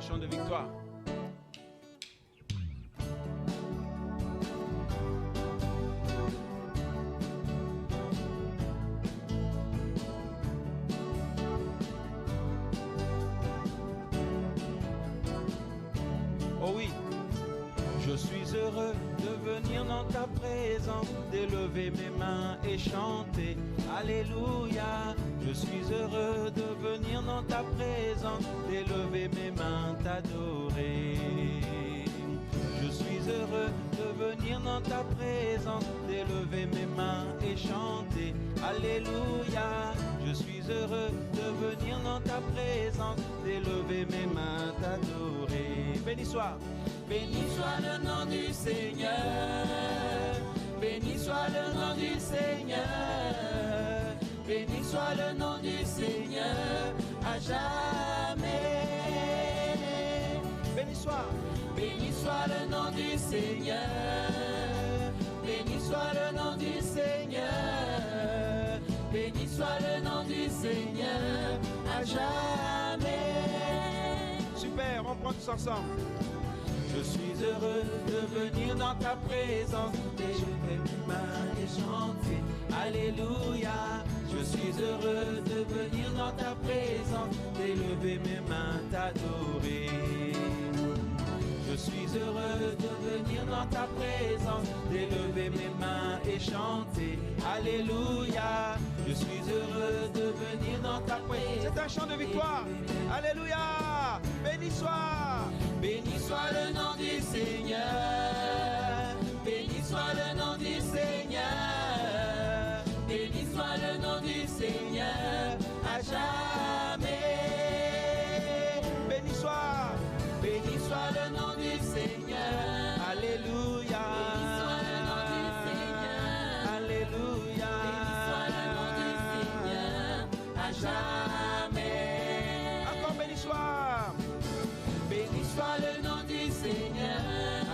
chant de victoire. Oh oui, je suis heureux de venir dans ta présence, d'élever mes mains et chanter. Alléluia, je suis heureux de venir dans ta présence, d'élever mes mains, t'adorer. Je suis heureux de venir dans ta présence, d'élever mes mains et chanter. Alléluia, je suis heureux de venir dans ta présence, d'élever mes mains, t'adorer. Béni soit le nom du Seigneur. Béni soit le nom du Seigneur. Béni soit le nom du Seigneur à jamais. Béni soit le nom du Seigneur. Béni soit le nom du Seigneur. Béni soit le nom du Seigneur à jamais. Super, on prend tous ensemble. Je suis heureux de venir dans ta présence, d'élever mes mains et chanter. Alléluia. Je suis heureux de venir dans ta présence, d'élever mes mains, t'adorer. Je suis heureux de venir dans ta présence, d'élever mes mains et chanter. Alléluia. Je suis heureux de venir dans ta présence. C'est un chant de victoire. Alléluia. Béni soit le nom du Seigneur. Béni soit le nom du Seigneur. Béni soit le nom du Seigneur à jamais. Béni soit le nom du Seigneur. Alléluia. Béni soit le nom du Seigneur. Alléluia. Béni soit le nom du Seigneur à jamais. Encore béni soit. Béni soit le nom du Seigneur.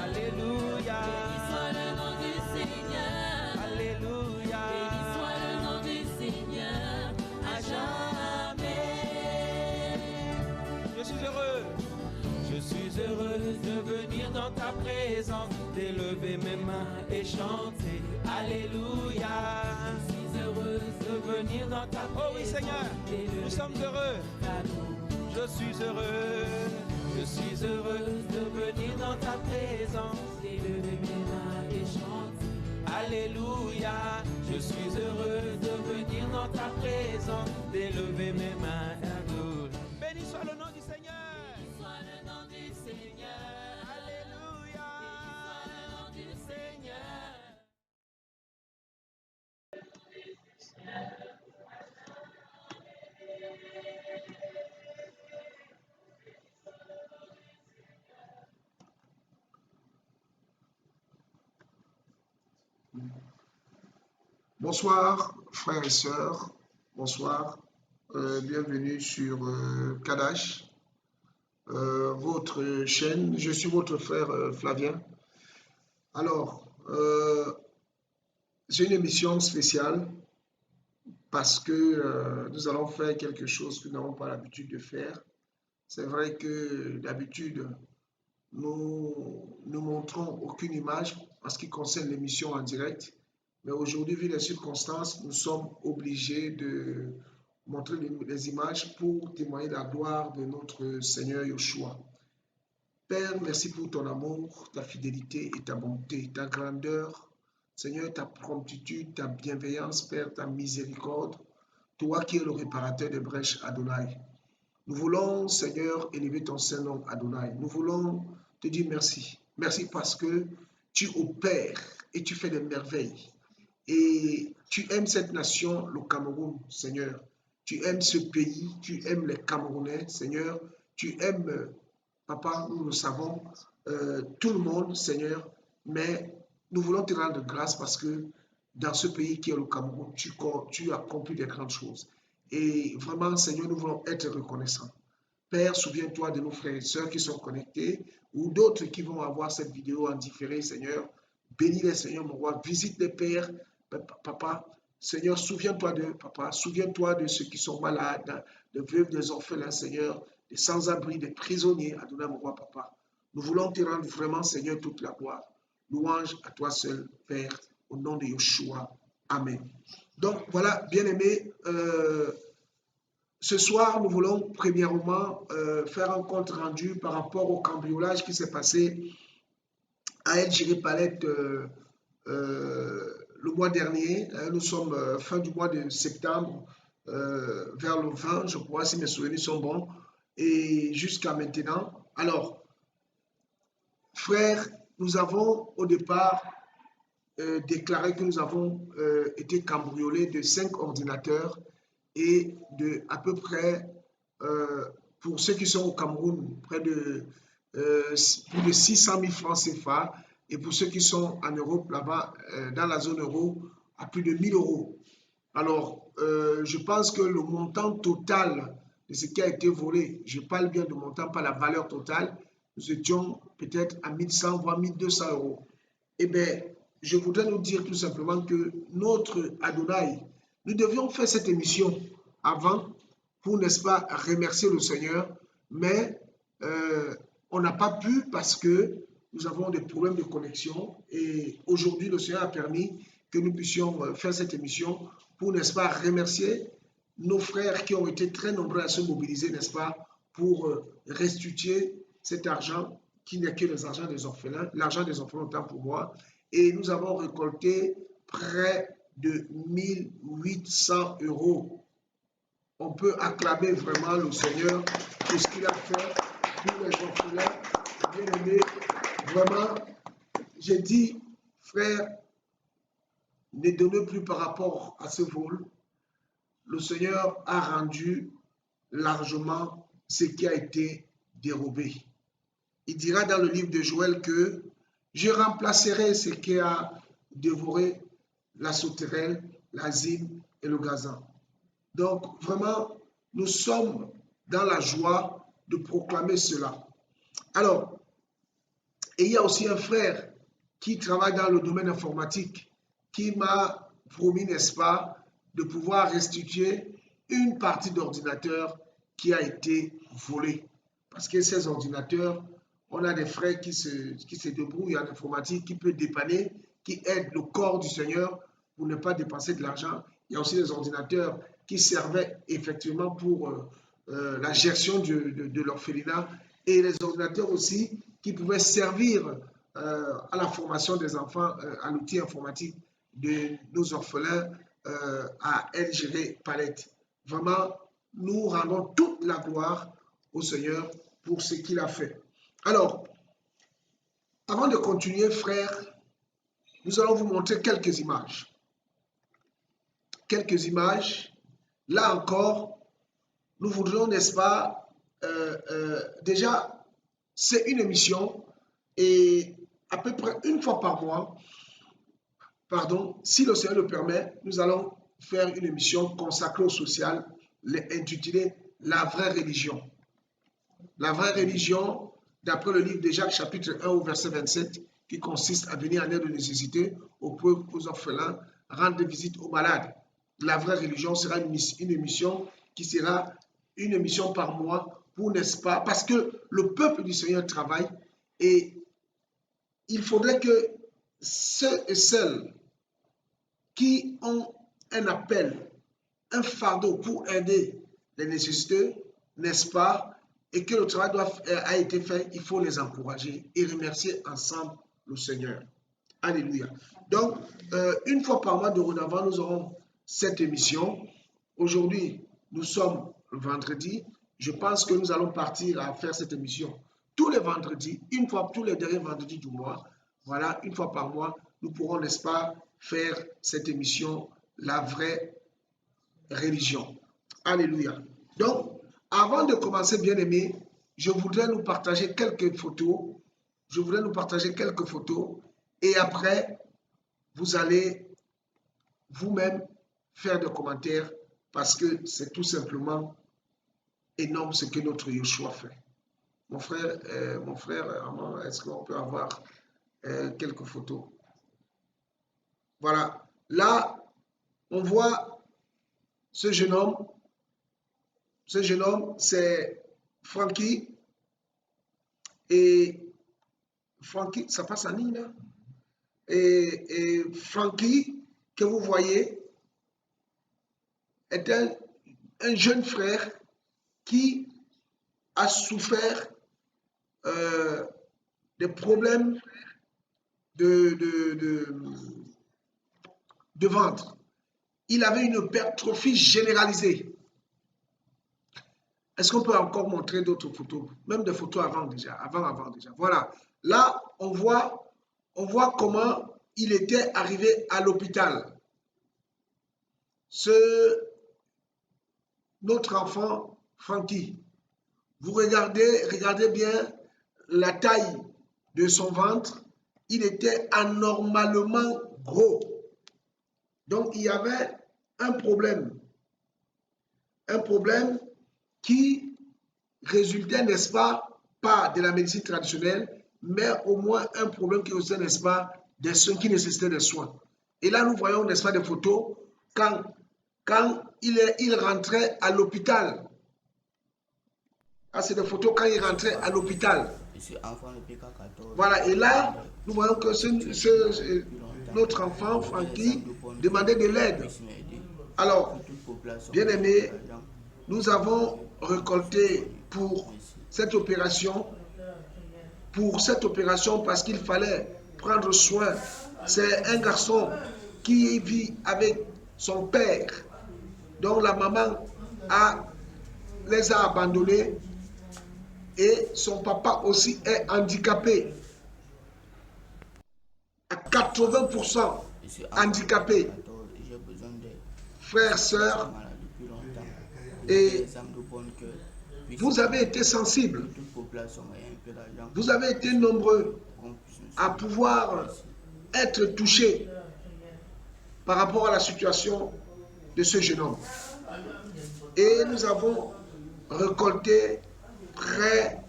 Alléluia. Béni soit le nom du Seigneur. Alléluia. Béni soit le nom du Seigneur à jamais. Je suis heureux de venir dans ta présence, d'élever mes mains et chanter. Alléluia. Je suis heureux de venir dans ta présence. Oh oui Seigneur, nous sommes heureux. Je suis heureux de venir dans ta présence, d'élever mes mains et chanter. Alléluia. Je suis heureux de venir dans ta présence, d'élever mes mains et adorer. Béni soit le nom du Seigneur. Béni soit le nom du Seigneur. Alléluia. Béni soit le nom du Seigneur. Bonsoir frères et sœurs, bonsoir, bienvenue sur Kadash, votre chaîne. Je suis votre frère Flavien. Alors, j'ai une émission spéciale parce que nous allons faire quelque chose que nous n'avons pas l'habitude de faire. C'est vrai que d'habitude, nous ne montrons aucune image en ce qui concerne l'émission en direct. Mais aujourd'hui, vu les circonstances, nous sommes obligés de montrer les images pour témoigner de la gloire de notre Seigneur Yeshua. Père, merci pour ton amour, ta fidélité et ta bonté, ta grandeur. Seigneur, ta promptitude, ta bienveillance, Père, ta miséricorde. Toi qui es le réparateur des brèches, Adonai. Nous voulons, Seigneur, élever ton Saint-Nom, Adonai. Nous voulons te dire merci. Merci parce que tu opères et tu fais des merveilles. Et tu aimes cette nation, le Cameroun, Seigneur. Tu aimes ce pays, tu aimes les Camerounais, Seigneur. Tu aimes, Papa, nous le savons, tout le monde, Seigneur. Mais nous voulons te rendre grâce parce que dans ce pays qui est le Cameroun, tu as accompli des grandes choses. Et vraiment, Seigneur, nous voulons être reconnaissants. Père, souviens-toi de nos frères et sœurs qui sont connectés ou d'autres qui vont avoir cette vidéo en différé, Seigneur. Bénis-les, Seigneur, mon roi. Visite les pères. Papa, Seigneur, souviens-toi de ceux qui sont malades, des veuves, des orphelins, Seigneur, des sans-abri, des prisonniers, Adonai, mon roi, papa. Nous voulons te rendre vraiment, Seigneur, toute la gloire. Louange à toi seul, Père, au nom de Yeshua. Amen. Donc, voilà, bien-aimés, ce soir, nous voulons premièrement faire un compte rendu par rapport au cambriolage qui s'est passé à El Jiré-Palette le mois dernier. Nous sommes fin du mois de septembre, vers le 20, je crois, si mes souvenirs sont bons, et jusqu'à maintenant. Alors, frères, nous avons au départ déclaré que nous avons été cambriolés de 5 ordinateurs et de à peu près, pour ceux qui sont au Cameroun, près de plus de 600 000 francs CFA, et pour ceux qui sont en Europe, là-bas, dans la zone euro, à plus de 1000 euros. Alors, je pense que le montant total de ce qui a été volé, je parle bien de montant, pas la valeur totale, nous étions peut-être à 1100 voire 1200 euros. Eh bien, je voudrais nous dire tout simplement que notre Adonai, nous devions faire cette émission avant pour, n'est-ce pas, remercier le Seigneur, mais on n'a pas pu parce que nous avons des problèmes de connexion et aujourd'hui, le Seigneur a permis que nous puissions faire cette émission pour, n'est-ce pas, remercier nos frères qui ont été très nombreux à se mobiliser, n'est-ce pas, pour restituer cet argent qui n'est que l'argent des orphelins, autant pour moi. Et nous avons récolté près de 1800 euros. On peut acclamer vraiment le Seigneur pour ce qu'il a fait pour les orphelins. Bien aimé, vraiment, j'ai dit, frère, ne donnez plus par rapport à ce vol. Le Seigneur a rendu largement ce qui a été dérobé. Il dira dans le livre de Joël que je remplacerai ce qui a dévoré la sauterelle, l'asile et le gazan. Donc, vraiment, nous sommes dans la joie de proclamer cela. Alors, et il y a aussi un frère qui travaille dans le domaine informatique qui m'a promis, n'est-ce pas, de pouvoir restituer une partie d'ordinateur qui a été volée. Parce que ces ordinateurs, on a des frères qui se débrouillent en informatique, qui peuvent dépanner, qui aident le corps du Seigneur pour ne pas dépenser de l'argent. Il y a aussi des ordinateurs qui servaient effectivement pour la gestion de l'orphelinat et les ordinateurs aussi qui pouvaient servir à la formation des enfants, à l'outil informatique de nos orphelins à El Jiré-Palette. Vraiment, nous rendons toute la gloire au Seigneur pour ce qu'il a fait. Alors, avant de continuer, frères, nous allons vous montrer quelques images. Quelques images. Là encore, nous voudrions, n'est-ce pas, déjà, c'est une émission et à peu près une fois par mois, pardon, si le Seigneur le permet, nous allons faire une émission consacrée au social, intitulée « La vraie religion ». La vraie religion, d'après le livre de Jacques, chapitre 1 au verset 27, qui consiste à venir en aide aux nécessités, aux pauvres, aux orphelins, rendre visite aux malades. La vraie religion sera une émission qui sera une émission par mois pour, n'est-ce pas, parce que le peuple du Seigneur travaille et il faudrait que ceux et celles qui ont un appel, un fardeau pour aider les nécessiteux, n'est-ce pas, et que le travail a été fait, il faut les encourager et remercier ensemble le Seigneur. Alléluia. Donc, une fois par mois, dorénavant, nous aurons cette émission. Aujourd'hui, nous sommes le vendredi. Je pense que nous allons partir à faire cette émission tous les vendredis, une fois tous les derniers vendredis du mois. Voilà, une fois par mois, nous pourrons, n'est-ce pas, faire cette émission, la vraie religion. Alléluia. Donc, avant de commencer, bien-aimés, je voudrais nous partager quelques photos. Et après, vous allez vous-même faire des commentaires parce que c'est tout simplement énorme ce que notre Yeshua fait. Mon frère, est-ce qu'on peut avoir quelques photos? Voilà. Là, on voit ce jeune homme. Ce jeune homme, c'est Francky. Et Francky, ça passe en ligne là. Et Francky, que vous voyez, est un jeune frère qui a souffert des problèmes de ventre. Il avait une hypertrophie généralisée. Est-ce qu'on peut encore montrer d'autres photos? Même des photos avant déjà. Voilà. Là, on voit comment il était arrivé à l'hôpital. Notre enfant, Francky, vous regardez bien la taille de son ventre. Il était anormalement gros. Donc, il y avait un problème qui résultait, n'est-ce pas de la médecine traditionnelle, mais au moins un problème qui résultait, n'est-ce pas, des soins, qui nécessitait des soins. Et là, nous voyons, n'est-ce pas, des photos quand il rentrait à l'hôpital. Ah, c'est des photos quand il rentrait à l'hôpital. Voilà, et là, nous voyons que notre enfant, Francky, demandait de l'aide. Alors, bien aimé, nous avons récolté pour cette opération parce qu'il fallait prendre soin. C'est un garçon qui vit avec son père, dont la maman les a abandonnés, et son papa aussi est handicapé, à 80% handicapé. Frères, sœurs, et vous avez été sensibles, vous avez été nombreux à pouvoir être touchés par rapport à la situation de ce jeune homme. Et nous avons récolté près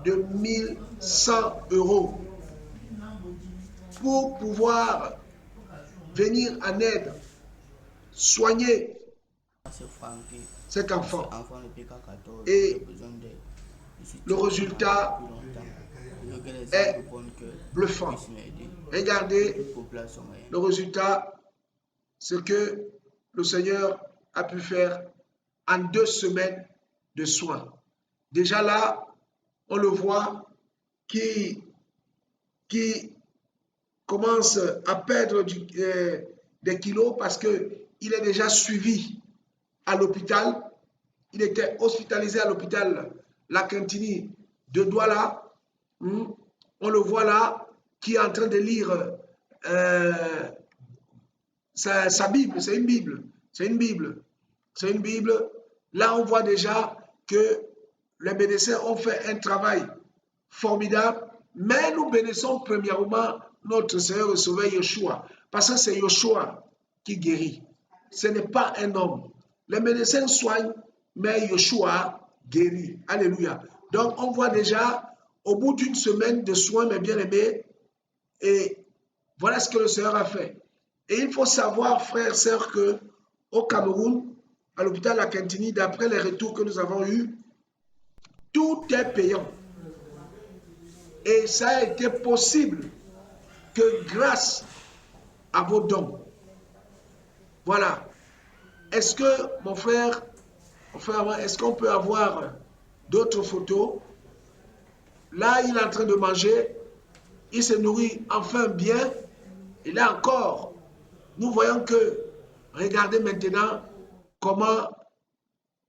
de 1100 € pour pouvoir venir en aide, soigner cet enfant. Et le résultat est bluffant. Regardez le résultat, ce que le Seigneur a pu faire en 2 semaines de soins. Déjà là, on le voit qui commence à perdre des kilos parce qu'il est déjà suivi à l'hôpital. Il était hospitalisé à l'hôpital La Quintini de Douala. On le voit là qui est en train de lire sa Bible. C'est une Bible. C'est une Bible. Là, on voit déjà que les médecins ont fait un travail formidable, mais nous bénissons premièrement notre Seigneur et Sauveur Yeshua, parce que c'est Yeshua qui guérit. Ce n'est pas un homme. Les médecins soignent, mais Yeshua guérit. Alléluia. Donc, on voit déjà, au bout d'une semaine de soins, mes bien-aimés, et voilà ce que le Seigneur a fait. Et il faut savoir, frères et sœurs, qu'au Cameroun, à l'hôpital La Quintini, d'après les retours que nous avons eus, tout est payant. Et ça a été possible que grâce à vos dons. Voilà. Est-ce que, mon frère, est-ce qu'on peut avoir d'autres photos? Là, il est en train de manger. Il se nourrit enfin bien. Et là encore, nous voyons que, regardez maintenant comment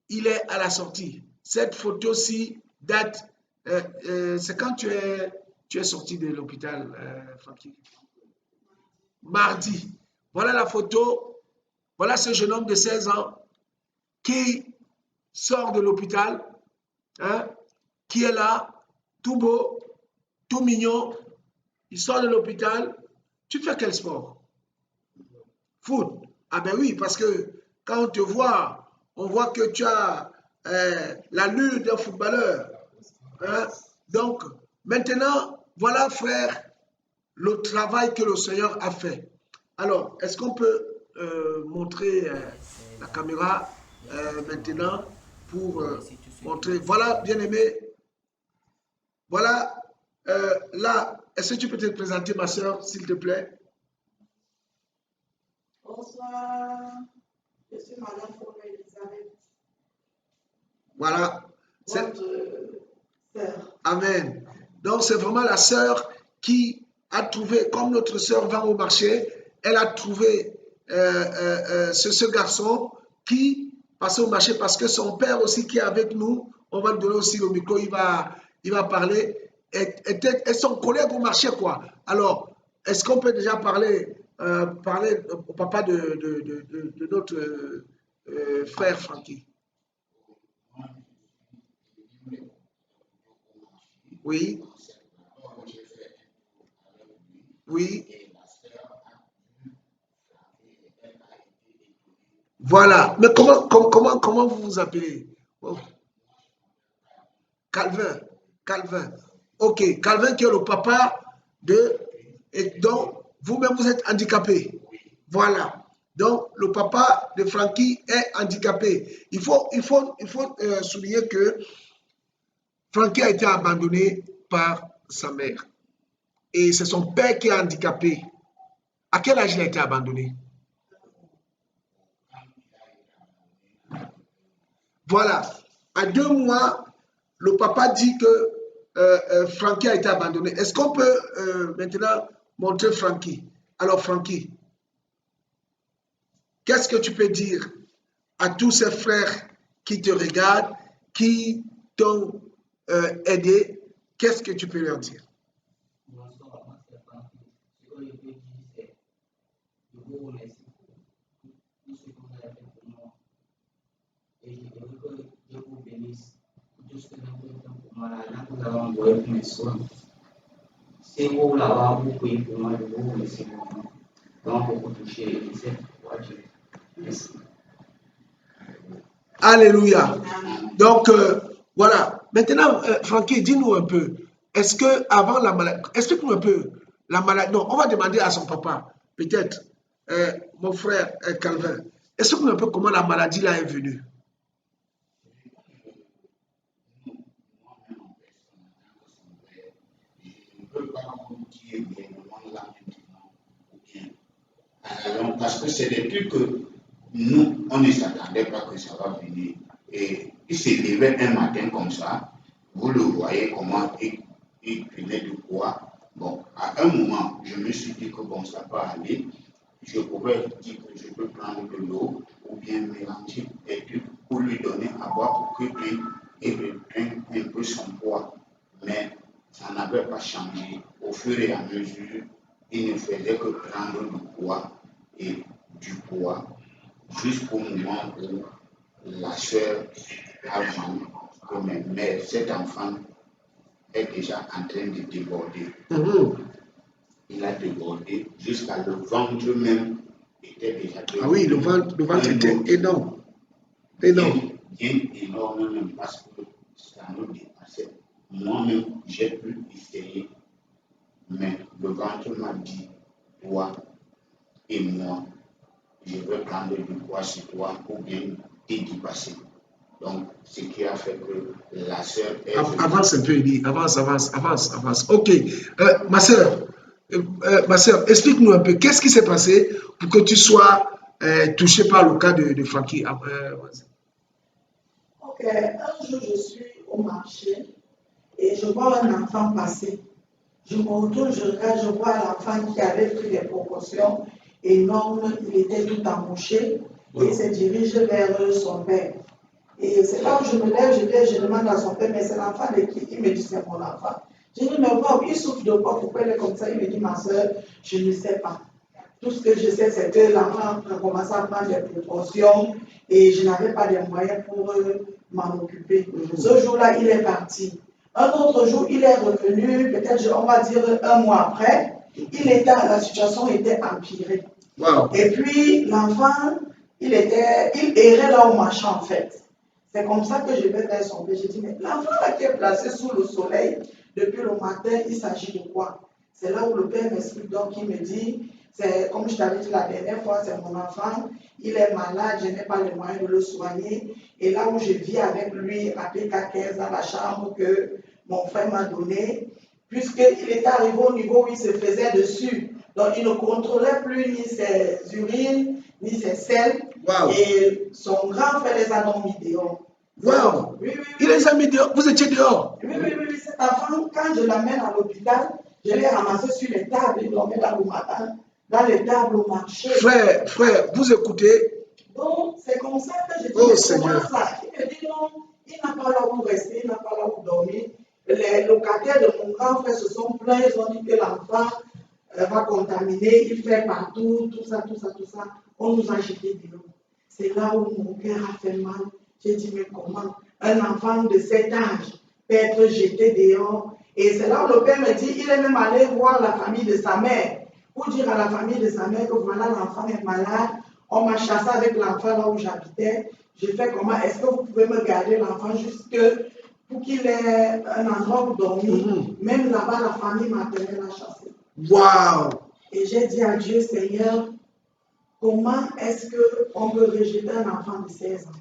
il est à la sortie. Cette photo-ci date, c'est quand tu es sorti de l'hôpital, Francky. Mardi. Voilà la photo. Voilà ce jeune homme de 16 ans qui sort de l'hôpital, qui est là, tout beau, tout mignon. Il sort de l'hôpital. Tu fais quel sport? Foot. Ah ben oui, parce que quand on te voit, on voit que tu as l'allure d'un footballeur. Donc, maintenant, voilà, frère, le travail que le Seigneur a fait. Alors, est-ce qu'on peut montrer la caméra maintenant pour montrer. Voilà, bien-aimé. Voilà, là, est-ce que tu peux te présenter, ma soeur, s'il te plaît? Bonsoir, je suis Madame Paul Elisabeth. Voilà. Votre sœur. Amen. Donc, c'est vraiment la sœur qui a trouvé, comme notre sœur va au marché, elle a trouvé ce garçon qui passait au marché parce que son père aussi qui est avec nous, on va lui donner aussi le micro, il va parler, est son collègue au marché, quoi. Alors, est-ce qu'on peut déjà parler au papa de notre frère Francky? Oui. Oui. Voilà. Mais comment vous vous appelez? Oh. Calvin. Calvin. Ok. Calvin qui est le papa de... Et donc, vous-même, vous êtes handicapé. Voilà. Donc, le papa de Francky est handicapé. Il faut souligner que Francky a été abandonné par sa mère. Et c'est son père qui est handicapé. À quel âge il a été abandonné? Voilà. À 2 mois, le papa dit que Francky a été abandonné. Est-ce qu'on peut maintenant montrer Francky? Alors, Francky, qu'est-ce que tu peux dire à tous ces frères qui te regardent, qui t'ont aidé? Qu'est-ce que tu peux leur dire? Bonsoir, moi c'est Francky. Ce que je peux dire, c'est je vous remercie pour tout ce que vous avez fait pour moi. Et je veux que Dieu vous bénisse pour tout ce que vous avez fait pour moi. Là, nous avons envoyé pour mes soins. Si vous là-bas, vous priez pour moi, je vous remercie beaucoup. Donc, pour vous toucher, et c'est pour Dieu. Merci. Alléluia. Donc, voilà. Maintenant, Francky, dis-nous un peu. Est-ce que avant la maladie, explique-nous un peu la maladie. Non, on va demander à son papa, peut-être, mon frère Calvin. Explique-nous un peu comment la maladie là est venue. Parce que c'est des trucs que nous, on ne s'attendait pas que ça va venir. Et il s'est levé un matin comme ça, vous le voyez comment il prenait du poids. Bon, à un moment, je me suis dit que bon, ça va aller. Je pouvais dire que je peux prendre de l'eau ou bien mélanger et puis pour lui donner à boire pour qu'il reprenne un peu son poids. Mais ça n'avait pas changé. Au fur et à mesure, il ne faisait que prendre du poids et du poids jusqu'au moment où la sœur a vu que mais cet enfant est déjà en train de déborder. Il a débordé jusqu'à le ventre même était déjà débordé. Ah oui, le ventre était énorme. Énorme. Bien énorme même parce que ça nous dépassait. Moi-même, j'ai pu essayer, mais le ventre m'a dit, toi et moi, je vais prendre du poids sur toi ou bien te dépasser. Donc, ce qui a fait que la sœur est... Avance un peu, Eddie. Avance. Ok. Ma sœur, explique-nous un peu, qu'est-ce qui s'est passé pour que tu sois touché par le cas de Francky? Ok, un jour je suis au marché et je vois un enfant passer. Je me retourne, je regarde, je vois l'enfant qui avait pris des proportions énormes, il était tout embouché et il se dirige vers son père. Et c'est là où je me lève, je demande à son père, mais c'est l'enfant de qui? Il me dit, c'est mon enfant. Je dis, mais bon, il souffre de quoi? Pourquoi il est comme ça? Il me dit, ma soeur, je ne sais pas. Tout ce que je sais, c'est que l'enfant a commencé à prendre des proportions et je n'avais pas les moyens pour m'en occuper. Ce jour-là, il est parti. Un autre jour, il est revenu, peut-être, on va dire, un mois après. La situation était empirée. Wow. Et puis, l'enfant, il errait là au marché, en fait. C'est comme ça que je vais faire son père. J'ai dit, mais l'enfant qui est placé sous le soleil depuis le matin, il s'agit de quoi? C'est là où le père m'explique, donc il me dit, C'est comme je t'avais dit la dernière fois, c'est mon enfant. Il est malade, je n'ai pas les moyens de le soigner. Et là où je vis avec lui, à PK15, dans la chambre que mon frère m'a donnée, puisqu'il était arrivé au niveau où il se faisait dessus. Donc, il ne contrôlait plus ni ses urines, ni ses selles. Wow. Et son grand frère les a donc mis dehors. Wow. Oui, Il les a mis dehors. Vous étiez dehors. oui, cet enfant, quand je l'amène à l'hôpital, je l'ai ramassé sur les tables, il dormait dans le matin, dans les tables au marché. Frère, vous écoutez. Donc, c'est comme ça que je dis, Oh, mais Seigneur. comment ça? Il me dit non, il n'a pas là où rester, il n'a pas là où dormir. Les locataires de mon grand frère se sont plaints, ils ont dit que l'enfant va contaminer, il fait partout, tout ça. On nous a jetés dehors. C'est là où mon cœur a fait mal. J'ai dit, mais comment un enfant de cet âge peut être jeté dehors? Et c'est là où le père me dit, il est même allé voir la famille de sa mère, pour dire à la famille de sa mère que voilà, l'enfant est malade. On m'a chassé avec l'enfant là où j'habitais. J'ai fait comment? Est-ce que vous pouvez me garder l'enfant jusque pour qu'il ait un endroit où dormir? Même là-bas, la famille maternelle l'a chassé. Waouh. Et j'ai dit à Dieu, Seigneur, comment est-ce qu'on peut rejeter un enfant de 16 ans?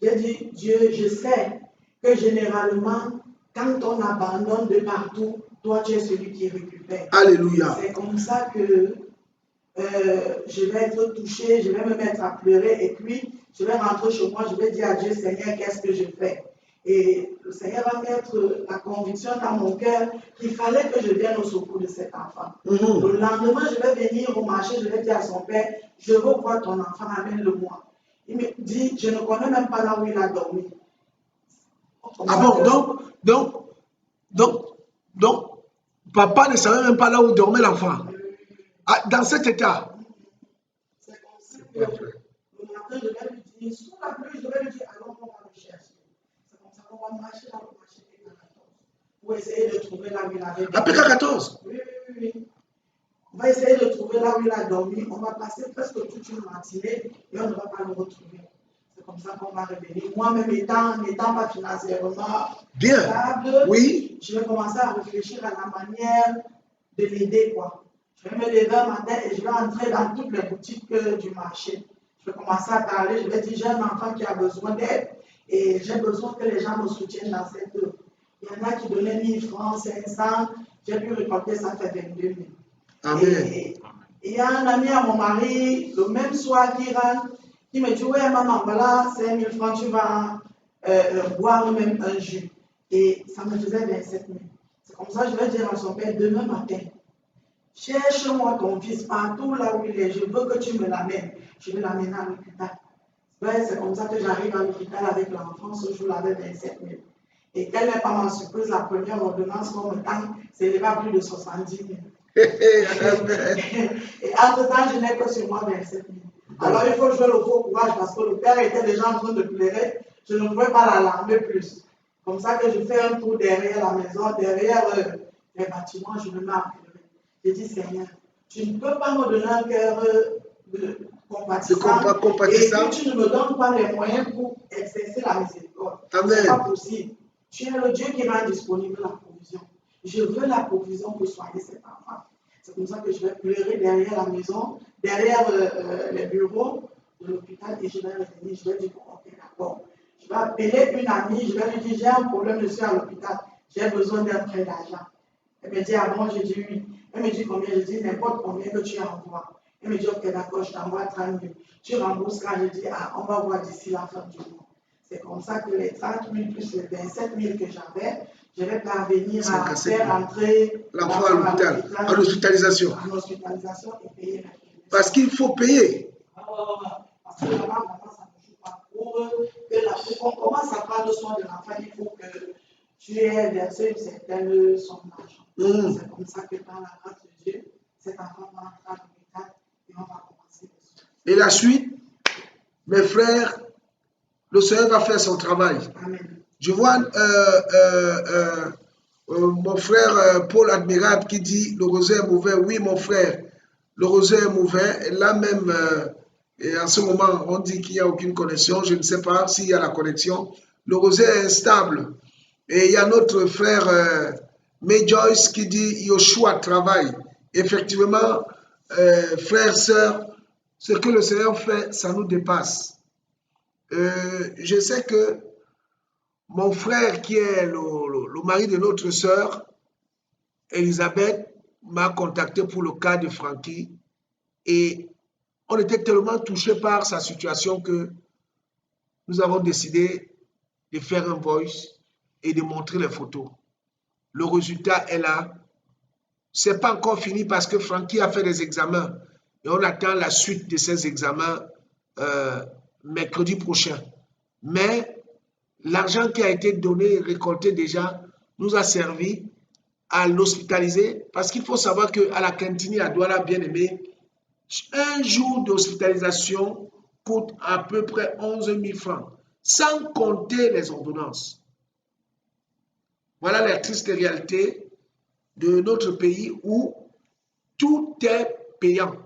J'ai dit, Dieu, je sais que généralement, quand on abandonne de partout, toi, tu es celui qui récupère. Alléluia. C'est comme ça que je vais être touchée, je vais me mettre à pleurer et puis je vais rentrer chez moi, je vais dire à Dieu, Seigneur, qu'est-ce que je fais? Et le Seigneur va mettre la conviction dans mon cœur qu'il fallait que je vienne au secours de cet enfant. Le lendemain, je vais venir au marché, je vais dire à son père, je veux voir ton enfant, amène-le-moi. Il me dit, je ne connais même pas là où il a dormi. Ah bon, donc, papa ne savait même pas là où dormait l'enfant. Ah, dans cet état. C'est comme ça que le matin, je vais lui dire, sous la pluie, je vais lui dire, allons, on va le chercher. C'est comme ça qu'on va marcher dans le marché PK14 pour essayer de trouver là où il avait dormi. À PK14? Oui. On va essayer de trouver là où il a dormi. On va passer presque toute une matinée et on ne va pas le retrouver. C'est comme ça qu'on va revenir. Moi-même, n'étant pas financièrement stable, oui, je vais commencer à réfléchir à la manière de l'aider, quoi. Je vais me lever un matin et je vais entrer dans toutes les boutiques du marché. Je vais commencer à parler, je vais dire, j'ai un enfant qui a besoin d'aide et j'ai besoin que les gens me soutiennent dans cette œuvre. Il y en a qui donnaient 1000 francs, 500, j'ai pu récolter, ça fait 22 000. Amen. Et il y a un ami à mon mari, le même soir qui rentre, qui me dit, ouais maman, voilà, 5 000 francs, tu vas boire même un jus. Et ça me faisait 27 000. C'est comme ça que je vais dire à son père, demain matin, cherche-moi ton fils partout là où il est, je veux que tu me l'amènes. Je vais l'amener à l'hôpital. Ouais, c'est comme ça que j'arrive à l'hôpital avec l'enfant, ce jour-là avec 27 000. Et quelle n'est pas ma surprise, la première ordonnance qu'on me tend, c'est pas plus de 70 000. Et entre-temps, je n'ai que sur moi 27 000. Alors il faut jouer le faux courage parce que le père était déjà en train de pleurer, je ne pouvais pas l'alarmer plus. Comme ça que je fais un tour derrière la maison, derrière les bâtiments, je me mets à pleurer. Je dis, Seigneur, tu ne peux pas me donner un cœur compatissant et que tu ne me donnes pas les moyens pour exercer la miséricorde. Ce n'est pas possible. Tu es le Dieu qui rend disponible la provision. Je veux la provision pour soigner cet enfant. C'est comme ça que je vais pleurer derrière la maison, derrière les bureaux de l'hôpital et je vais revenir. Je vais dire, ok, d'accord. Je vais appeler une amie, je vais lui dire, j'ai un problème, je suis à l'hôpital, j'ai besoin d'un prêt d'argent. Elle me dit, ah bon, je dis oui. Elle me dit combien? Je dis, n'importe combien que tu envoies. Elle me dit, ok, d'accord, je t'envoie 30 000. Tu rembourses quand? Je dis, ah, on va voir d'ici la fin du mois. C'est comme ça que les 30 000 plus les 27 000 que j'avais, je vais parvenir à faire entrer l'enfant à l'hôpital, en hospitalisation. En hospitalisation et payer la clinique. Parce qu'il faut payer. Parce que là-bas, vraiment, ça ne joue pas pour eux. On commence à prendre soin de l'enfant, il faut que tu aies versé une certaine somme d'argent. C'est comme ça que dans la grâce de Dieu, cet enfant va entrer à l'hôpital et on va commencer le soin. Et la suite, mes frères, le Seigneur va faire son travail. Amen. Je vois mon frère Paul Admirable qui dit le rosaire est mauvais. Oui, mon frère, le rosaire est mauvais. Et là même, et en ce moment, on dit qu'il n'y a aucune connexion. Je ne sais pas s'il y a la connexion. Le rosaire est instable. Et il y a notre frère May Joyce qui dit Yoshua travaille. Effectivement, frères, sœurs, ce que le Seigneur fait, ça nous dépasse. Je sais que mon frère, qui est le mari de notre sœur, Elisabeth, m'a contacté pour le cas de Frankie et on était tellement touchés par sa situation que nous avons décidé de faire un voice et de montrer les photos. Le résultat est là. Ce n'est pas encore fini parce que Frankie a fait des examens et on attend la suite de ces examens mercredi prochain. Mais l'argent qui a été donné, récolté déjà, nous a servi à l'hospitaliser parce qu'il faut savoir qu'à la Quintini, à Douala, bien aimé, un jour d'hospitalisation coûte à peu près 11 000 francs, sans compter les ordonnances. Voilà la triste réalité de notre pays où tout est payant.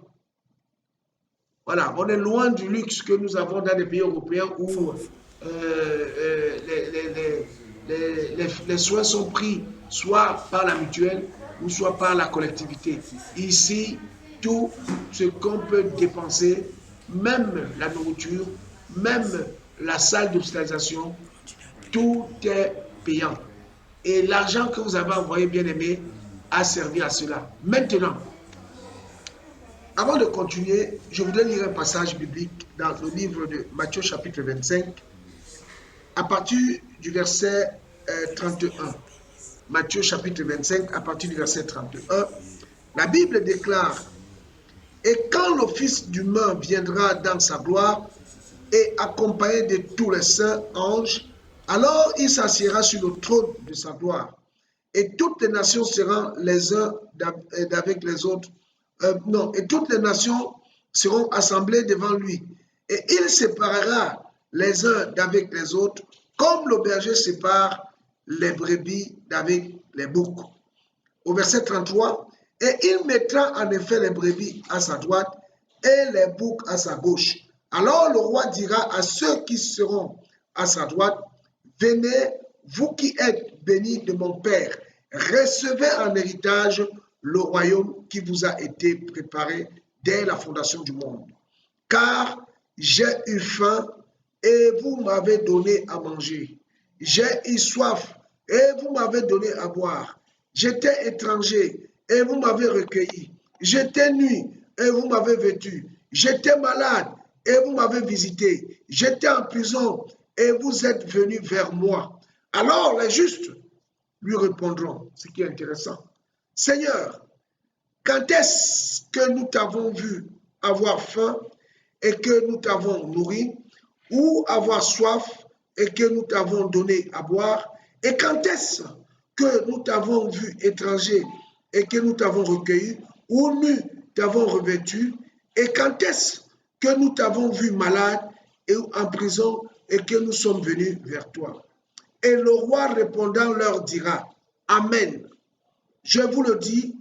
Voilà, on est loin du luxe que nous avons dans les pays européens où les soins sont pris soit par la mutuelle ou soit par la collectivité. Ici, tout ce qu'on peut dépenser, même la nourriture, même la salle d'hospitalisation, tout est payant. Et l'argent que vous avez envoyé, bien aimé, a servi à cela. Maintenant, avant de continuer, je voudrais lire un passage biblique dans le livre de Matthieu chapitre 25, à partir du verset 31. Matthieu chapitre 25, à partir du verset 31. La Bible déclare: « Et quand le Fils d'humain viendra dans sa gloire et accompagné de tous les saints anges, alors il s'assiera sur le trône de sa gloire. Et toutes les nations seront les uns avec les autres. Et toutes les nations seront assemblées devant lui. Et il séparera les uns d'avec les autres, comme le berger sépare les brebis d'avec les boucs. » Au verset 33, « Et il mettra en effet les brebis à sa droite et les boucs à sa gauche. Alors le roi dira à ceux qui seront à sa droite: Venez, vous qui êtes bénis de mon Père, recevez en héritage le royaume qui vous a été préparé dès la fondation du monde. Car j'ai eu faim et vous m'avez donné à manger. J'ai eu soif et vous m'avez donné à boire. J'étais étranger et vous m'avez recueilli. J'étais nu et vous m'avez vêtu. J'étais malade et vous m'avez visité. J'étais en prison et vous êtes venus vers moi. » Alors les justes lui répondront, ce qui est intéressant: « Seigneur, quand est-ce que nous t'avons vu avoir faim et que nous t'avons nourri, ou avoir soif et que nous t'avons donné à boire? Et quand est-ce que nous t'avons vu étranger et que nous t'avons recueilli, ou nu t'avons revêtu? Et quand est-ce que nous t'avons vu malade et en prison et que nous sommes venus vers toi? » Et le roi répondant leur dira: « Amen. Je vous le dis,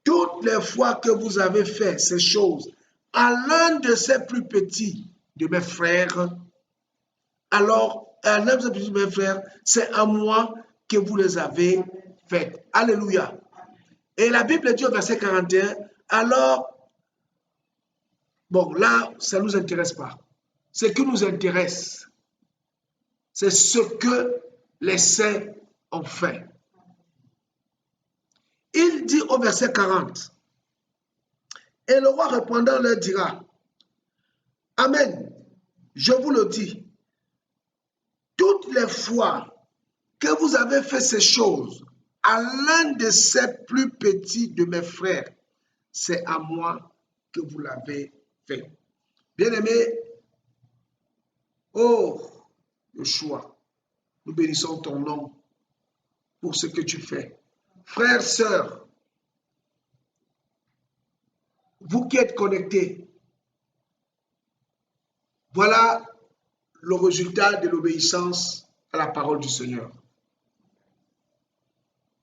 toutes les fois que vous avez fait ces choses à l'un de ces plus petits de mes frères, alors à l'un de ces petits de mes frères, c'est à moi que vous les avez faites. » Alléluia. Et la Bible dit au verset 41, alors, bon, là, ça ne nous intéresse pas. Ce qui nous intéresse, c'est ce que les saints ont fait. Il dit au verset 40, « Et le roi répondant leur dira: Amen, je vous le dis, toutes les fois que vous avez fait ces choses à l'un de ces plus petits de mes frères, c'est à moi que vous l'avez fait. » Bien-aimé, oh Yeshua, nous bénissons ton nom pour ce que tu fais. Frères, sœurs, vous qui êtes connectés, voilà le résultat de l'obéissance à la parole du Seigneur.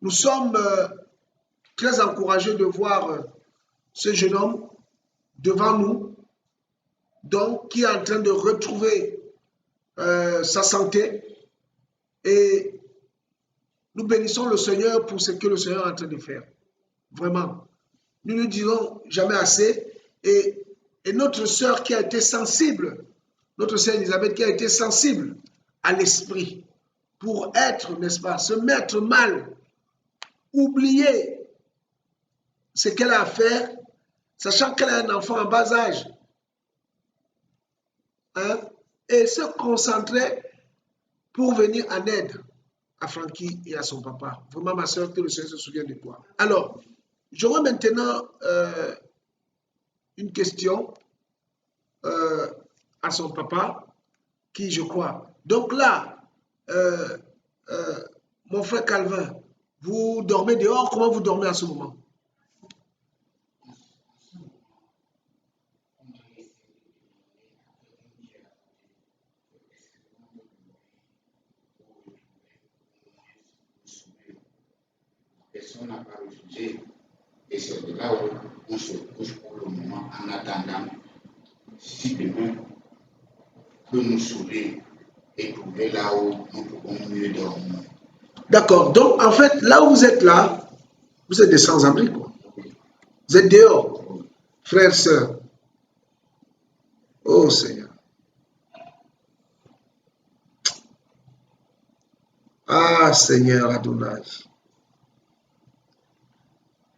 Nous sommes très encouragés de voir ce jeune homme devant nous, donc qui est en train de retrouver sa santé, et nous bénissons le Seigneur pour ce que le Seigneur est en train de faire. Vraiment, nous ne dirons jamais assez. Et notre sœur qui a été sensible, notre sœur Elisabeth qui a été sensible à l'esprit pour être, n'est-ce pas, se mettre mal, oublier ce qu'elle a à faire, sachant qu'elle a un enfant en bas âge, hein, et se concentrer pour venir en aide à Francky et à son papa. Vraiment, ma soeur, que le Seigneur se souvienne de toi. Alors, j'aurai maintenant une question à son papa, qui, je crois. Donc là, mon frère Calvin, vous dormez dehors, comment vous dormez à ce moment? Personne n'a pas refusé. Et c'est de là où on se couche pour le moment en attendant si demain peut nous sauver et trouver là où nous pouvons mieux dormir. D'accord. Donc, en fait, là où vous êtes là, vous êtes des sans-abri, quoi. Vous êtes dehors, frères, sœurs. Oh Seigneur. Ah Seigneur Adonai.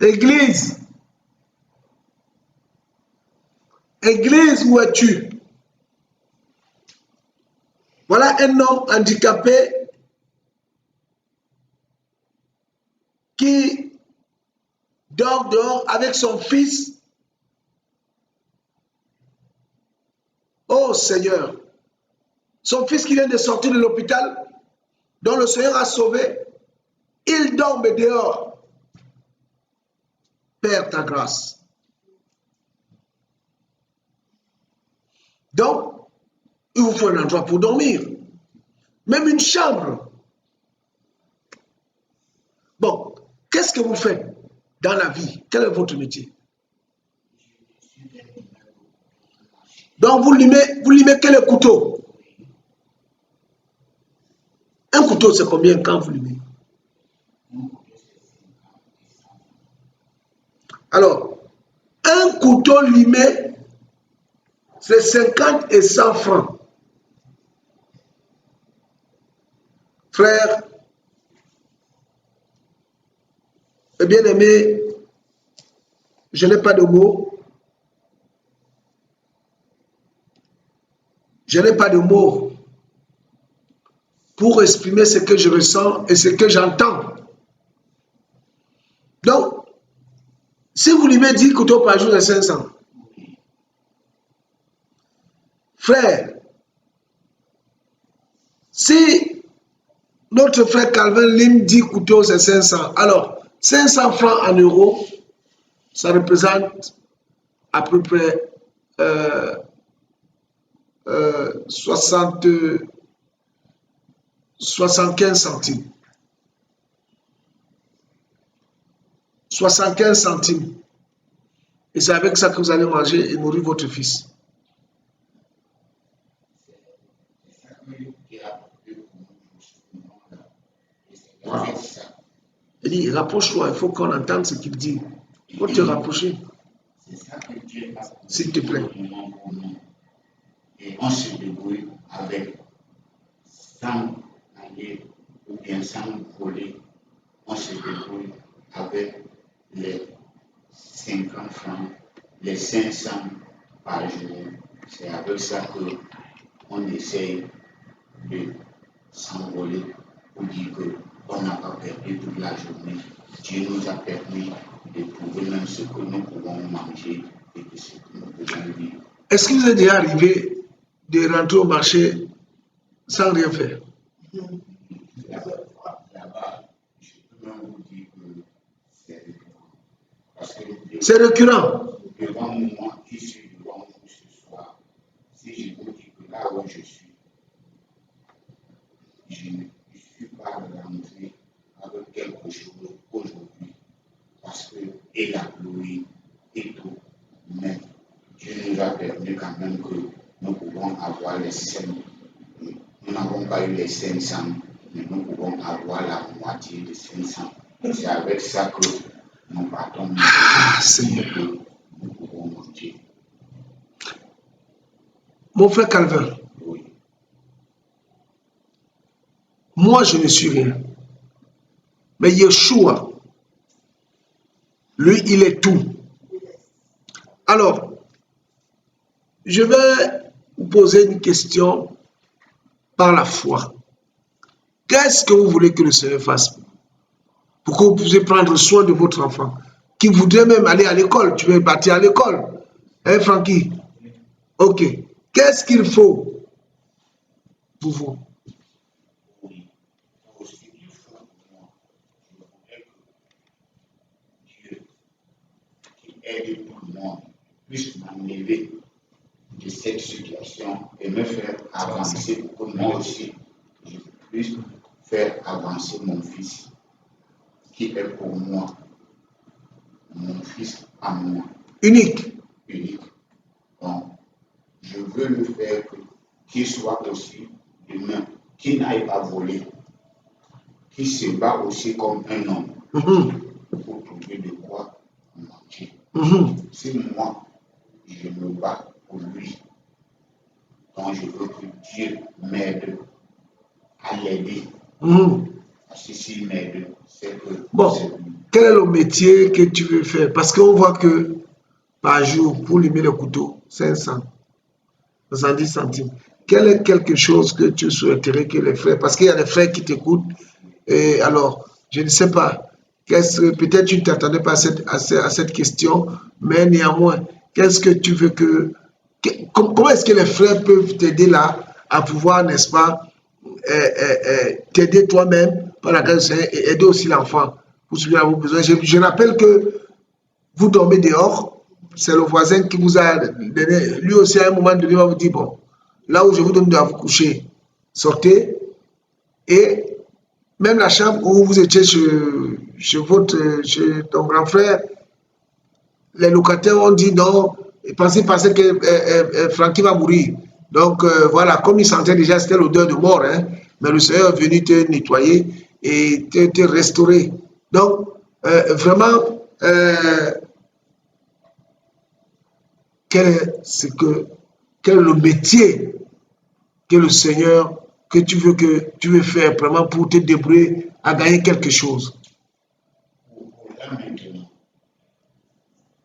Église. Église, où es-tu? Voilà un homme handicapé qui dort dehors avec son fils. Oh Seigneur. Son fils qui vient de sortir de l'hôpital, dont le Seigneur a sauvé, il dorme dehors. Père, ta grâce. Donc, il vous faut un endroit pour dormir. Même une chambre. Bon, qu'est-ce que vous faites dans la vie? Quel est votre métier? Donc, vous limez quel couteau? Un couteau, c'est combien quand vous limez? Alors, un couteau limé, c'est 50 et 100 francs. Frère, et bien-aimé, je n'ai pas de mots. Je n'ai pas de mots pour exprimer ce que je ressens et ce que j'entends. Donc, si vous limez 10 couteaux par jour, c'est 500. Frère, si notre frère Calvin lime 10 couteaux, c'est 500. Alors, 500 francs en euros, ça représente à peu près 75 centimes. 75 centimes. Et c'est avec ça que vous allez manger et nourrir votre fils. Wow. Il dit, rapproche-toi, il faut qu'on entende ce qu'il dit. Il faut te rapprocher. S'il te plaît. Et on se débrouille avec, sans aller ou bien sans voler, on se débrouille avec les 50 francs, les 500 par jour. C'est avec ça qu'on essaye de s'envoler pour dire qu'on n'a pas perdu toute la journée. Dieu nous a permis de trouver même ce que nous pouvons manger et de ce que nous pouvons vivre. Est-ce qu'il vous est déjà arrivé de rentrer au marché sans rien faire? Là-bas, je peux même vous dire que c'est récurrent. Parce que c'est récurrent. Devant moi, qui suis devant vous ce soir, si je vous dis que là où je suis, je ne suis pas rentré avec quelque chose aujourd'hui. Parce que, et la pluie, et tout, mais Dieu nous a permis quand même que nous pouvons avoir les 5. Nous n'avons pas eu les 500, mais nous pouvons avoir la moitié de 500. C'est avec ça que nous partons. Seigneur. Nous pouvons monter. Mon frère Calvin, Oui. moi je ne suis rien. Mais Yeshua, lui, il est tout. Alors, je vais vous poser une question par la foi. Qu'est-ce que vous voulez que le Seigneur fasse pour que vous puissiez prendre soin de votre enfant qui voudrait même aller à l'école? Tu veux partir à l'école, hein, Francky? Ok. Qu'est-ce qu'il faut pour vous? Oui. Aussi, il faut pour moi, je voudrais que Dieu, qui aide tout le monde, puisse m'enlever de cette situation et me faire avancer pour que moi aussi, je puisse faire avancer mon fils, qui est pour moi, mon fils à moi, Unique. unique. Donc, je veux le faire qu'il soit aussi demain, qu'il n'aille pas voler, qu'il se bat aussi comme un homme pour trouver de quoi manger. Si moi, je me bats pour lui, donc je veux que Dieu m'aide à l'aider. Parce que s'il m'aide, c'est que Bon, c'est lui. quel est le métier que tu veux faire? Parce qu'on voit que par jour, pour limer le couteau, 500, 70 centimes. Quel est quelque chose que tu souhaiterais que les frères, parce qu'il y a des frères qui t'écoutent, et alors, je ne sais pas, peut-être tu ne t'attendais pas à cette question, mais néanmoins, qu'est-ce que tu veux comment est-ce que les frères peuvent t'aider là à pouvoir, n'est-ce pas, t'aider toi-même par la grâce du Seigneur et aider aussi l'enfant pour celui à vos besoins. Je rappelle que vous dormez dehors, c'est le voisin qui vous a donné, lui aussi à un moment donné, il va vous dire, bon, là où je vous donne de vous coucher, sortez, et même la chambre où vous étiez chez ton grand frère, les locataires ont dit non, ils pensaient que Francky va mourir. Donc voilà, comme ils sentaient déjà, c'était l'odeur de mort, hein, mais le Seigneur est venu te nettoyer et te restaurer. Donc, vraiment, quel est le métier que le Seigneur, que tu veux faire vraiment pour te débrouiller à gagner quelque chose? Pour là maintenant,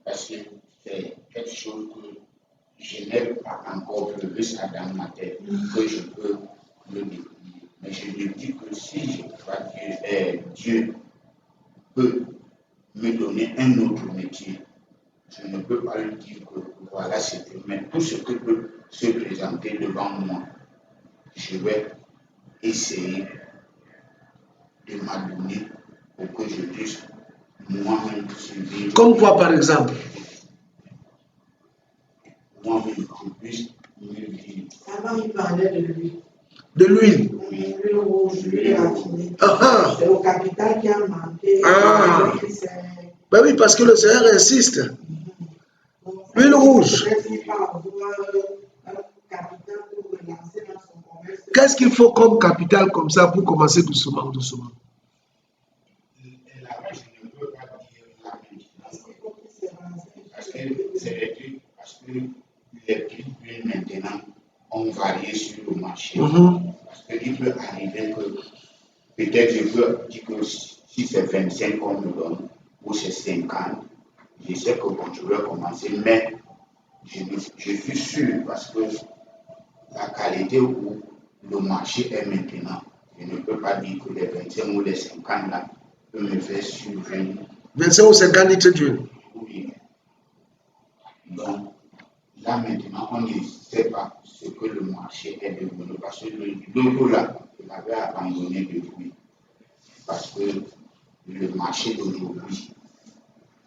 parce que c'est quelque chose que je n'ai pas encore levé ça dans ma tête, que je peux le découvrir. Mais je me dis que si je crois que Dieu peut me donner un autre métier, je ne peux pas lui dire que voilà c'est tout. Mais tout ce que peut se présenter devant moi, je vais essayer de m'adonner pour que je puisse moi-même survivre. Comme quoi, par exemple? Moi-même, je puisse mieux vivre. Avant, il parlait de lui. De l'huile. L'huile rouge, l'huile raffinée. Ah, C'est le capital qui a manqué. Ah. Ben oui, parce que le Seigneur insiste. L'huile rouge. Qu'est-ce qu'il faut comme capital comme ça pour commencer doucement, doucement? Là, je ne peux pas dire la maintenance. Parce que c'est des trucs, parce que les prix maintenant ont varié sur le marché. Parce qu'il peut arriver que peut-être je peux dire que si c'est 25 qu'on me donne ou c'est 50, je sais que bon, je vais commencer, mais je suis sûr parce que la qualité où le marché est maintenant, je ne peux pas dire que les 25 ou les 50 là peuvent me faire survivre. 25 ou 50 litres d'huile. Oui. Donc, là maintenant, on ne sait pas ce que le marché est devenu parce que l'eau là, il avait abandonné depuis. Parce que le marché d'aujourd'hui,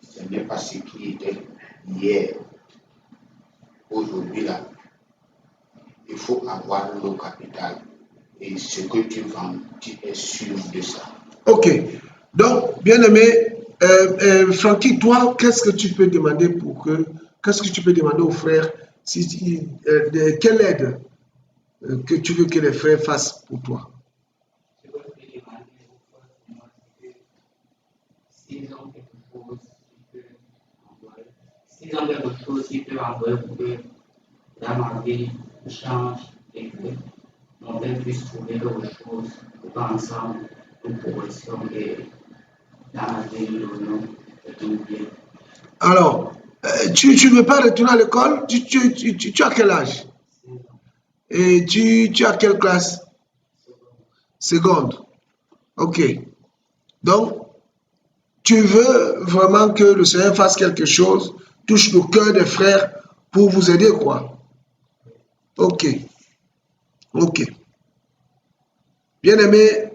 ce n'est pas ce qui était hier. Aujourd'hui là, il faut avoir le capital et ce que tu vends, tu es sûr de ça. Ok. Donc, bien aimé, Francky, toi, qu'est-ce que tu peux demander qu'est-ce que tu peux demander aux frères quelle aide que tu veux que les frères fassent pour toi? Ce que je peux demander aux frères, c'est que s'ils S'ils ont quelque chose, ils peuvent envoyer pour que dans ma vie change et que mon père puisse trouver quelque chose pour qu'ensemble nous progressions et dans la vie nous donnons tout bien. Alors, tu ne veux pas retourner à l'école? Tu as quel âge? Et tu as quelle classe? Seconde. Ok. Donc, tu veux vraiment que le Seigneur fasse quelque chose, touche le cœur des frères pour vous aider, quoi. Ok. Ok. Bien-aimés,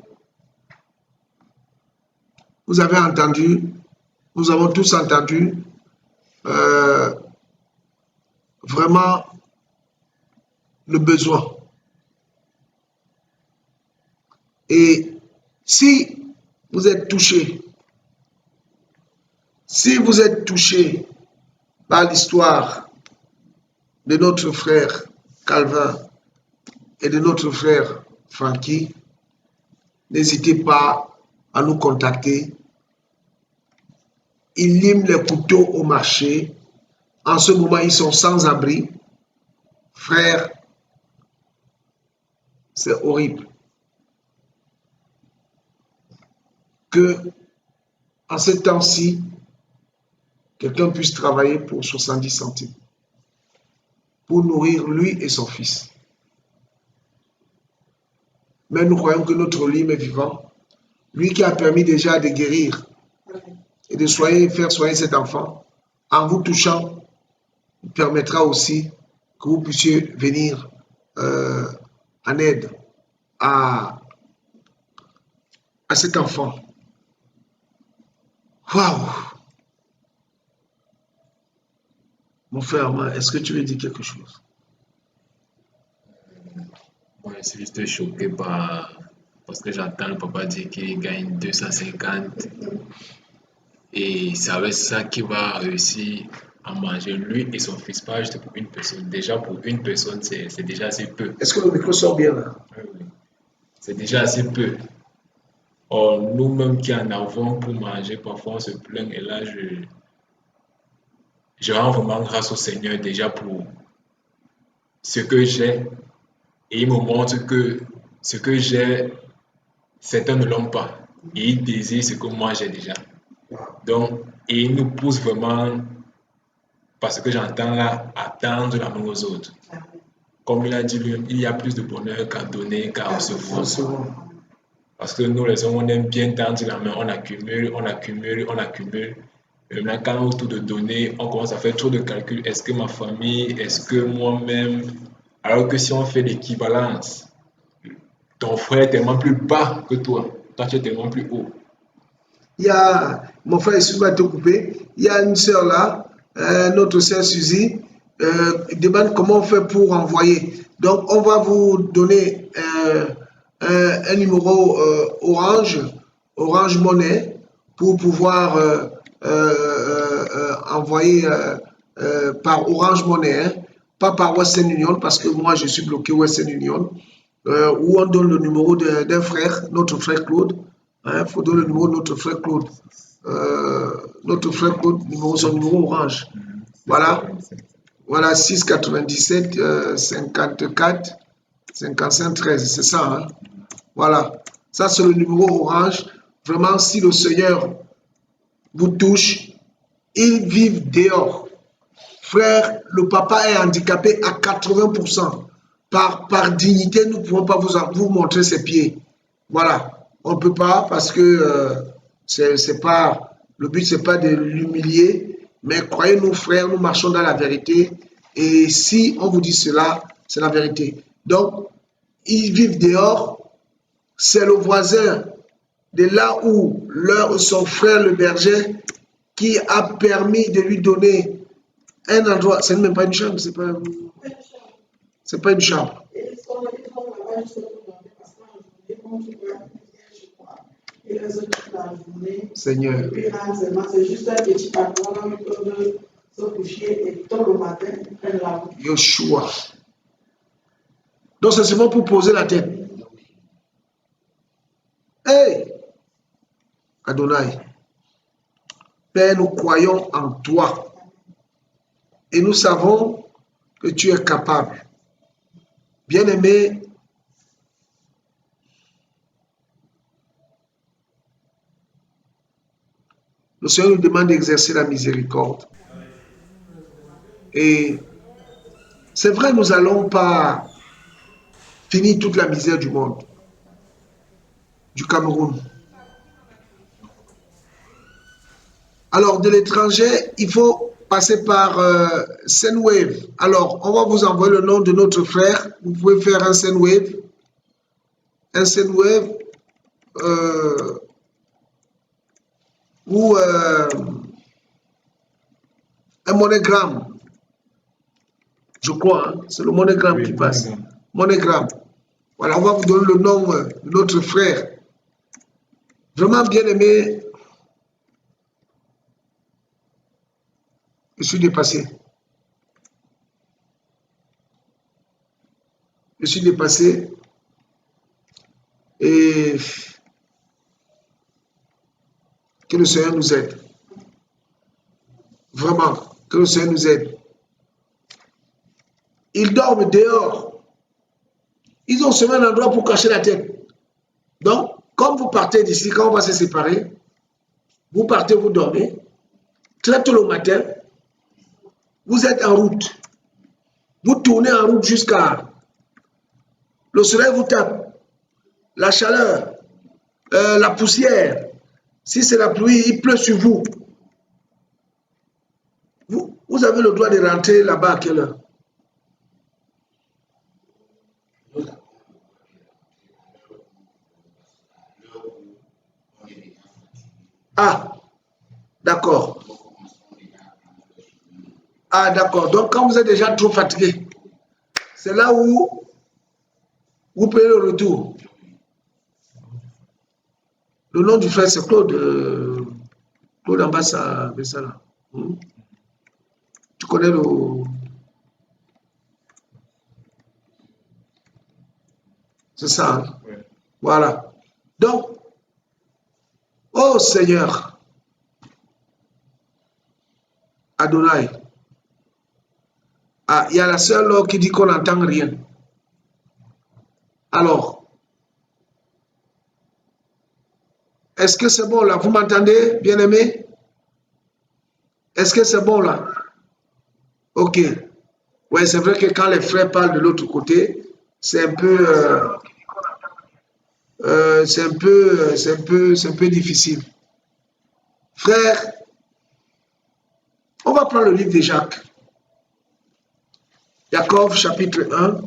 vous avez entendu, nous avons tous entendu vraiment le besoin. Et si vous êtes touché, par l'histoire de notre frère Calvin et de notre frère Frankie, n'hésitez pas à nous contacter. Ils liment les couteaux au marché. En ce moment, ils sont sans abri. Frère, c'est horrible que, en ce temps-ci, quelqu'un puisse travailler pour 70 centimes pour nourrir lui et son fils. Mais nous croyons que notre Lim est vivant. Lui qui a permis déjà de guérir et de faire soigner cet enfant, en vous touchant, il permettra aussi que vous puissiez venir en aide à cet enfant. Waouh! Mon frère, est-ce que tu veux dire quelque chose? Moi, je suis juste choqué parce que j'entends le papa dire qu'il gagne 250 et c'est avec ça qu'il va réussir à manger lui et son fils, pas juste pour une personne. Déjà, pour une personne, c'est déjà assez peu. Est-ce que le micro sort bien là? Oui. C'est déjà assez peu. Or, nous-mêmes qui en avons pour manger, parfois on se plaint et là, je rends vraiment grâce au Seigneur déjà pour ce que j'ai. Et il me montre que ce que j'ai, certains ne l'ont pas. Et il désire ce que moi j'ai déjà. Donc, et il nous pousse vraiment, parce que j'entends là, à tendre la main aux autres. Comme il a dit lui, il y a plus de bonheur qu'à donner, qu'à recevoir. Parce que nous, les hommes, on aime bien tendre la main, on accumule, on accumule, on accumule. Et maintenant, quand on est autour de donner, on commence à faire trop de calculs. Est-ce que ma famille, est-ce que moi-même? Alors que si on fait l'équivalence, ton frère est tellement plus bas que toi. Toi, tu es tellement plus haut. Il y a, mon frère, excuse-moi de te couper, il y a une sœur là, notre sœur Suzy, demande comment on fait pour envoyer. Donc, on va vous donner un numéro Orange Money, pour pouvoir envoyer par Orange Money, hein, pas par Western Union, parce que moi, je suis bloqué Western Union, où on donne le numéro d'un frère, notre frère Claude. Il faut donner le numéro de notre frère Claude. Notre frère Claude, son numéro Orange. Voilà. Voilà, 697 54 55 13. C'est ça. Hein? Voilà. Ça, c'est le numéro Orange. Vraiment, si le Seigneur vous touche, ils vivent dehors. Frère, le papa est handicapé à 80%. Par dignité, nous ne pouvons pas vous montrer ses pieds. Voilà. On ne peut pas parce que c'est pas, le but, ce n'est pas de l'humilier. Mais croyez-nous, frères, nous marchons dans la vérité. Et si on vous dit cela, c'est la vérité. Donc, ils vivent dehors. C'est le voisin de là où son frère, le berger, qui a permis de lui donner un endroit. C'est même pas une chambre, c'est pas une chambre. Seigneur. C'est juste un petit endroit où ils peuvent se coucher et tôt le matin, ils prennent la route. Yoshua. Donc c'est seulement pour poser la tête. Hey! Adonai. Père, nous croyons en toi et nous savons que tu es capable. Bien-aimé, le Seigneur nous demande d'exercer la miséricorde. Et c'est vrai, nous n'allons pas finir toute la misère du monde, du Cameroun. Alors, de l'étranger, il faut passer par Sendwave. Alors, on va vous envoyer le nom de notre frère. Vous pouvez faire un Sendwave. Un Sendwave ou un MoneyGram. Je crois, hein, c'est le MoneyGram Oui, qui passe. MoneyGram. MoneyGram. Voilà, on va vous donner le nom de notre frère. Vraiment bien aimé. Je suis dépassé. Je suis dépassé. Et que le Seigneur nous aide. Vraiment, que le Seigneur nous aide. Ils dorment dehors. Ils ont seulement un endroit pour cacher la tête. Donc, comme vous partez d'ici, quand on va se séparer, vous partez, vous dormez. Très tôt le matin, vous êtes en route. Vous tournez en route jusqu'à... Le soleil vous tape. La chaleur, la poussière. Si c'est la pluie, il pleut sur vous. Vous avez le droit de rentrer là-bas à quelle heure? Ah, d'accord. Ah, d'accord. Donc, quand vous êtes déjà trop fatigué, c'est là où vous payez le retour. Le nom du frère, c'est Claude. Claude Ambassa Bessala. Tu connais le... C'est ça. Hein? Oui. Voilà. Donc, oh Seigneur, Adonai. Ah, il y a la sœur là qui dit qu'on n'entend rien. Alors, est-ce que c'est bon là? Vous m'entendez, bien-aimé? Est-ce que c'est bon là? Ok. Ouais, c'est vrai que quand les frères parlent de l'autre côté, c'est un peu, c'est un peu difficile. Frère, on va prendre le livre de Jacques. Jacob, chapitre 1.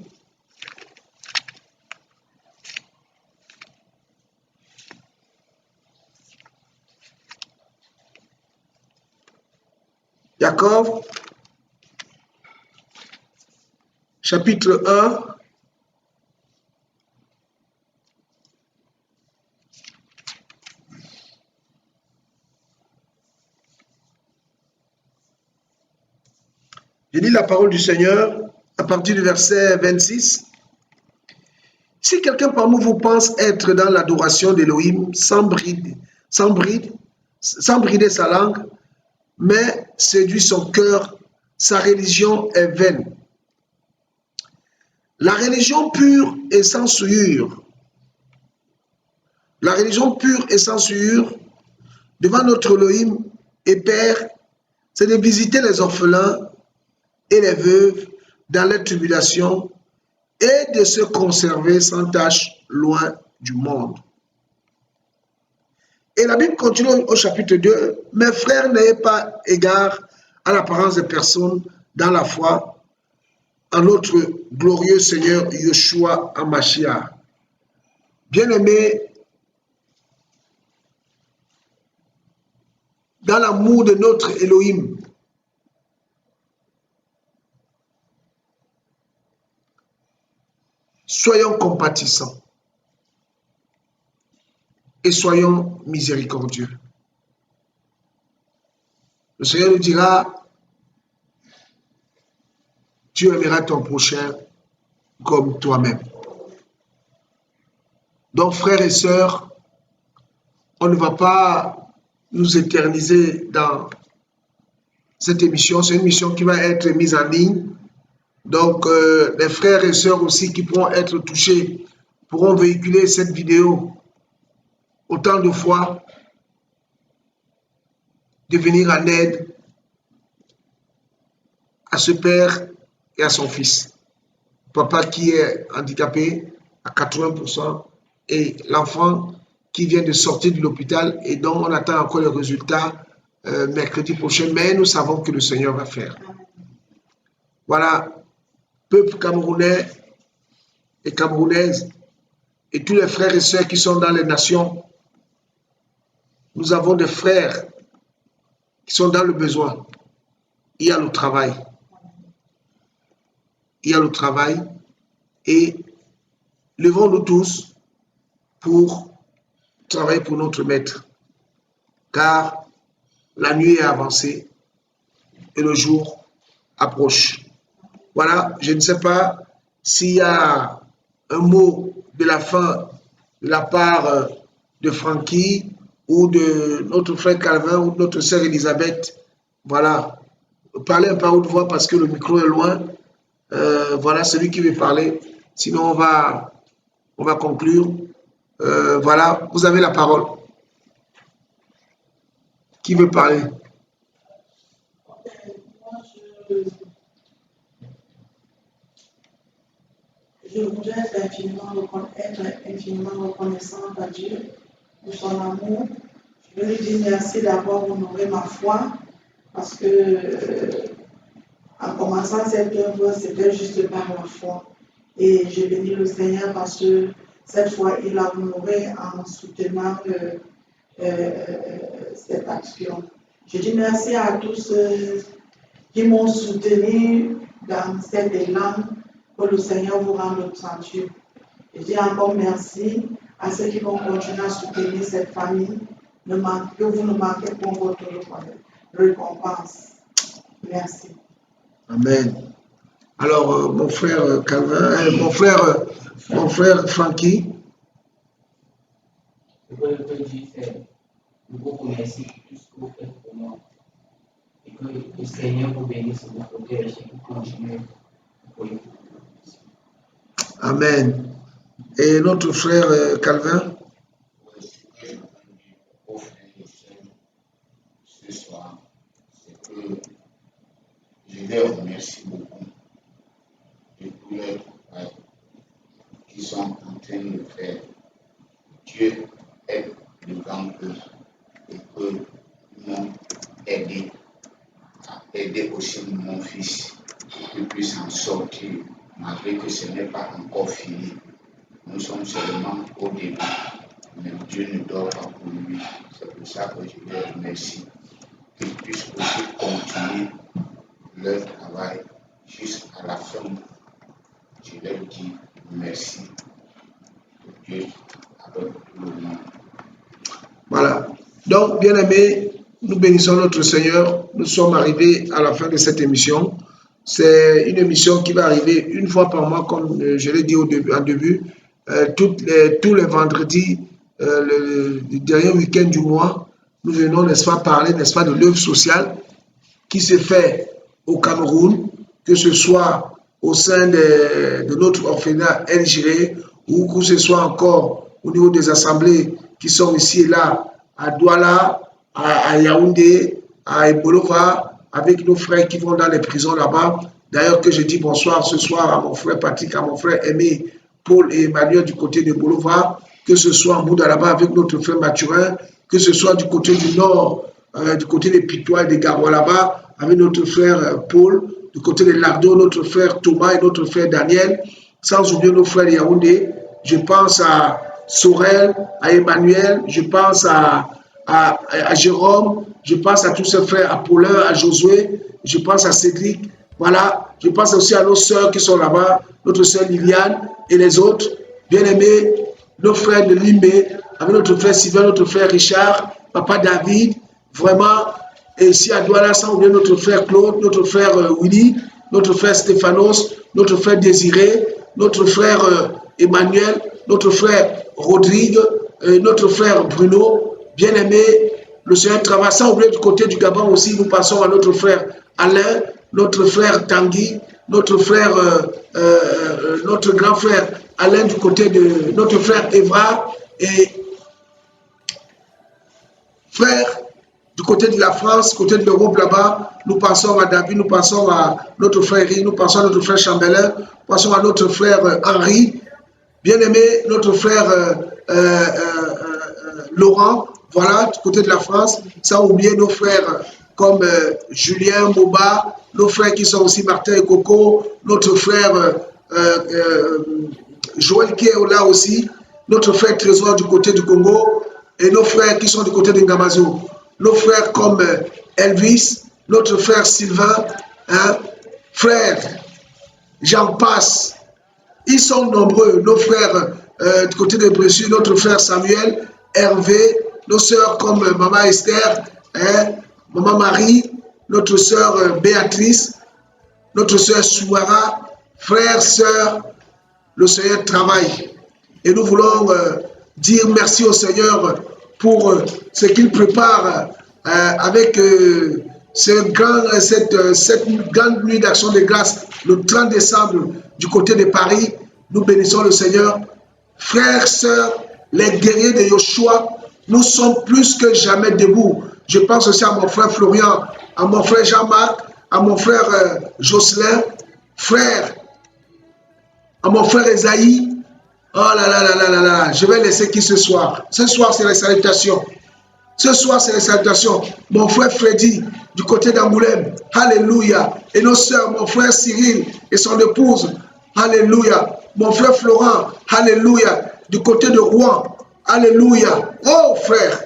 Jacob, chapitre 1. Je lis la parole du Seigneur à partir du verset 26. Si quelqu'un parmi vous pense être dans l'adoration d'Élohim sans brider sa langue, mais séduit son cœur, sa religion est vaine. La religion pure et sans souillure, la religion pure et sans souillure devant notre Elohim et Père, c'est de visiter les orphelins et les veuves dans les tribulations et de se conserver sans tâche loin du monde. Et la Bible continue au chapitre 2, « Mes frères, n'ayez pas égard à l'apparence des personnes dans la foi, en notre glorieux Seigneur Yeshua HaMashiach. » Bien-aimés, dans l'amour de notre Elohim, soyons compatissants et soyons miséricordieux. Le Seigneur nous dira, tu aimeras ton prochain comme toi-même. Donc, frères et sœurs, on ne va pas nous éterniser dans cette émission. C'est une émission qui va être mise en ligne. Donc, les frères et sœurs aussi qui pourront être touchés pourront véhiculer cette vidéo autant de fois, de venir en aide à ce père et à son fils. Papa qui est handicapé à 80% et l'enfant qui vient de sortir de l'hôpital et dont on attend encore les résultats mercredi prochain, mais nous savons que le Seigneur va faire. Voilà, peuple camerounais et camerounaises et tous les frères et sœurs qui sont dans les nations, nous avons des frères qui sont dans le besoin. Il y a le travail. Il y a le travail et levons-nous tous pour travailler pour notre maître, car la nuit est avancée et le jour approche. Voilà, je ne sais pas s'il y a un mot de la fin de la part de Francky ou de notre frère Calvin ou de notre sœur Elisabeth. Voilà, parlez un peu à haute voix parce que le micro est loin. Voilà, celui qui veut parler. Sinon, on va conclure. Voilà, vous avez la parole. Qui veut parler? Je voudrais être infiniment reconnaissante à Dieu pour son amour. Je veux lui dire merci d'avoir honoré ma foi parce que en commençant cette œuvre, c'était juste par la foi. Et je bénis le Seigneur parce que cette fois, il a honoré en soutenant cette action. Je dis merci à tous ceux qui m'ont soutenu dans cet élan. Que le Seigneur vous rende sanctuaire. Je dis encore merci à ceux qui vont continuer à soutenir cette famille. Que vous ne manquez pas votre récompense. Merci. Amen. Alors, mon frère Calvin, mon frère Francky. Ce que je peux dire, c'est de vous remercier pour tout ce que vous faites pour moi. Et que le Seigneur vous bénisse et vous protège et vous continue pour vous. Amen. Et notre frère Calvin? Ce soir, c'est que je les remercie beaucoup de tout leur travail qu'ils sont en train de faire. Dieu est devant eux et qu'ils m'ont aidé à aider aussi mon fils pour qu'il puisse en sortir. Malgré que ce n'est pas encore fini, nous sommes seulement au début, mais Dieu ne dort pas pour lui. C'est pour ça que je les remercie. Qu'ils puissent aussi continuer leur travail jusqu'à la fin. Je leur dis merci. Que Dieu avec tout le monde. Voilà. Donc, bien aimés, nous bénissons notre Seigneur. Nous sommes arrivés à la fin de cette émission. C'est une émission qui va arriver une fois par mois, comme je l'ai dit en début, tous les vendredis, le dernier week-end du mois, nous venons, n'est-ce pas, parler, n'est-ce pas, de l'œuvre sociale qui se fait au Cameroun, que ce soit au sein de notre orphelinat LGR ou que ce soit encore au niveau des assemblées qui sont ici et là, à Douala, à Yaoundé, à Ebolova, avec nos frères qui vont dans les prisons là-bas. D'ailleurs, que je dis bonsoir ce soir à mon frère Patrick, à mon frère Aimé, Paul et Emmanuel du côté de Bolova, que ce soit en Bouddha là-bas avec notre frère Mathurin, que ce soit du côté du nord, du côté des Pitois et des Garois là-bas, avec notre frère Paul, du côté des Lardo, notre frère Thomas et notre frère Daniel, sans oublier nos frères Yaoundé. Je pense à Sorel, à Emmanuel, je pense à Jérôme, je pense à tous ces frères, à Paulin, à Josué, je pense à Cédric, voilà, je pense aussi à nos sœurs qui sont là-bas, notre sœur Liliane et les autres, bien-aimés, nos frères de Limé, avec notre frère Sylvain, notre frère Richard, papa David, vraiment, et ici à Douala, sans oublier notre frère Claude, notre frère Willy, notre frère Stéphanos, notre frère Désiré, notre frère Emmanuel, notre frère Rodrigue, notre frère Bruno, bien-aimés, le Seigneur travaille. Sans oublier du côté du Gabon aussi, nous passons à notre frère Alain, notre frère Tanguy, notre frère, notre grand frère Alain du côté de notre frère Evra et frère du côté de la France, du côté de l'Europe là-bas, nous passons à David, nous passons à notre frère Ri, nous passons à notre frère Chambelin, nous passons à notre frère Henri, bien-aimé, notre frère Laurent, voilà, du côté de la France, sans oublier nos frères comme Julien, Boba, nos frères qui sont aussi Martin et Coco, notre frère Joël qui est là aussi, notre frère Trésor du côté du Congo, et nos frères qui sont du côté de Ngamazo, nos frères comme Elvis, notre frère Sylvain, hein, frère, j'en passe, ils sont nombreux, nos frères du côté de Bressuire, notre frère Samuel, Hervé, nos sœurs comme Maman Esther, hein, Maman Marie, notre sœur Béatrice, notre sœur Souara, frères, sœurs, le Seigneur travaille. Et nous voulons dire merci au Seigneur pour ce qu'il prépare avec cette grande nuit d'action de grâce, le 30 décembre du côté de Paris. Nous bénissons le Seigneur. Frères, sœurs, les guerriers de Yoshua, nous sommes plus que jamais debout. Je pense aussi à mon frère Florian, à mon frère Jean-Marc, à mon frère Jocelyn, frère, à mon frère Esaïe. Oh là là là là là là, je vais laisser qui ce soir? Ce soir, c'est les salutations. Ce soir, c'est les salutations. Mon frère Freddy, du côté d'Angoulême. Alléluia. Et nos sœurs, mon frère Cyril et son épouse. Alléluia. Mon frère Florent. Alléluia. Du côté de Rouen. Alléluia. Oh frère.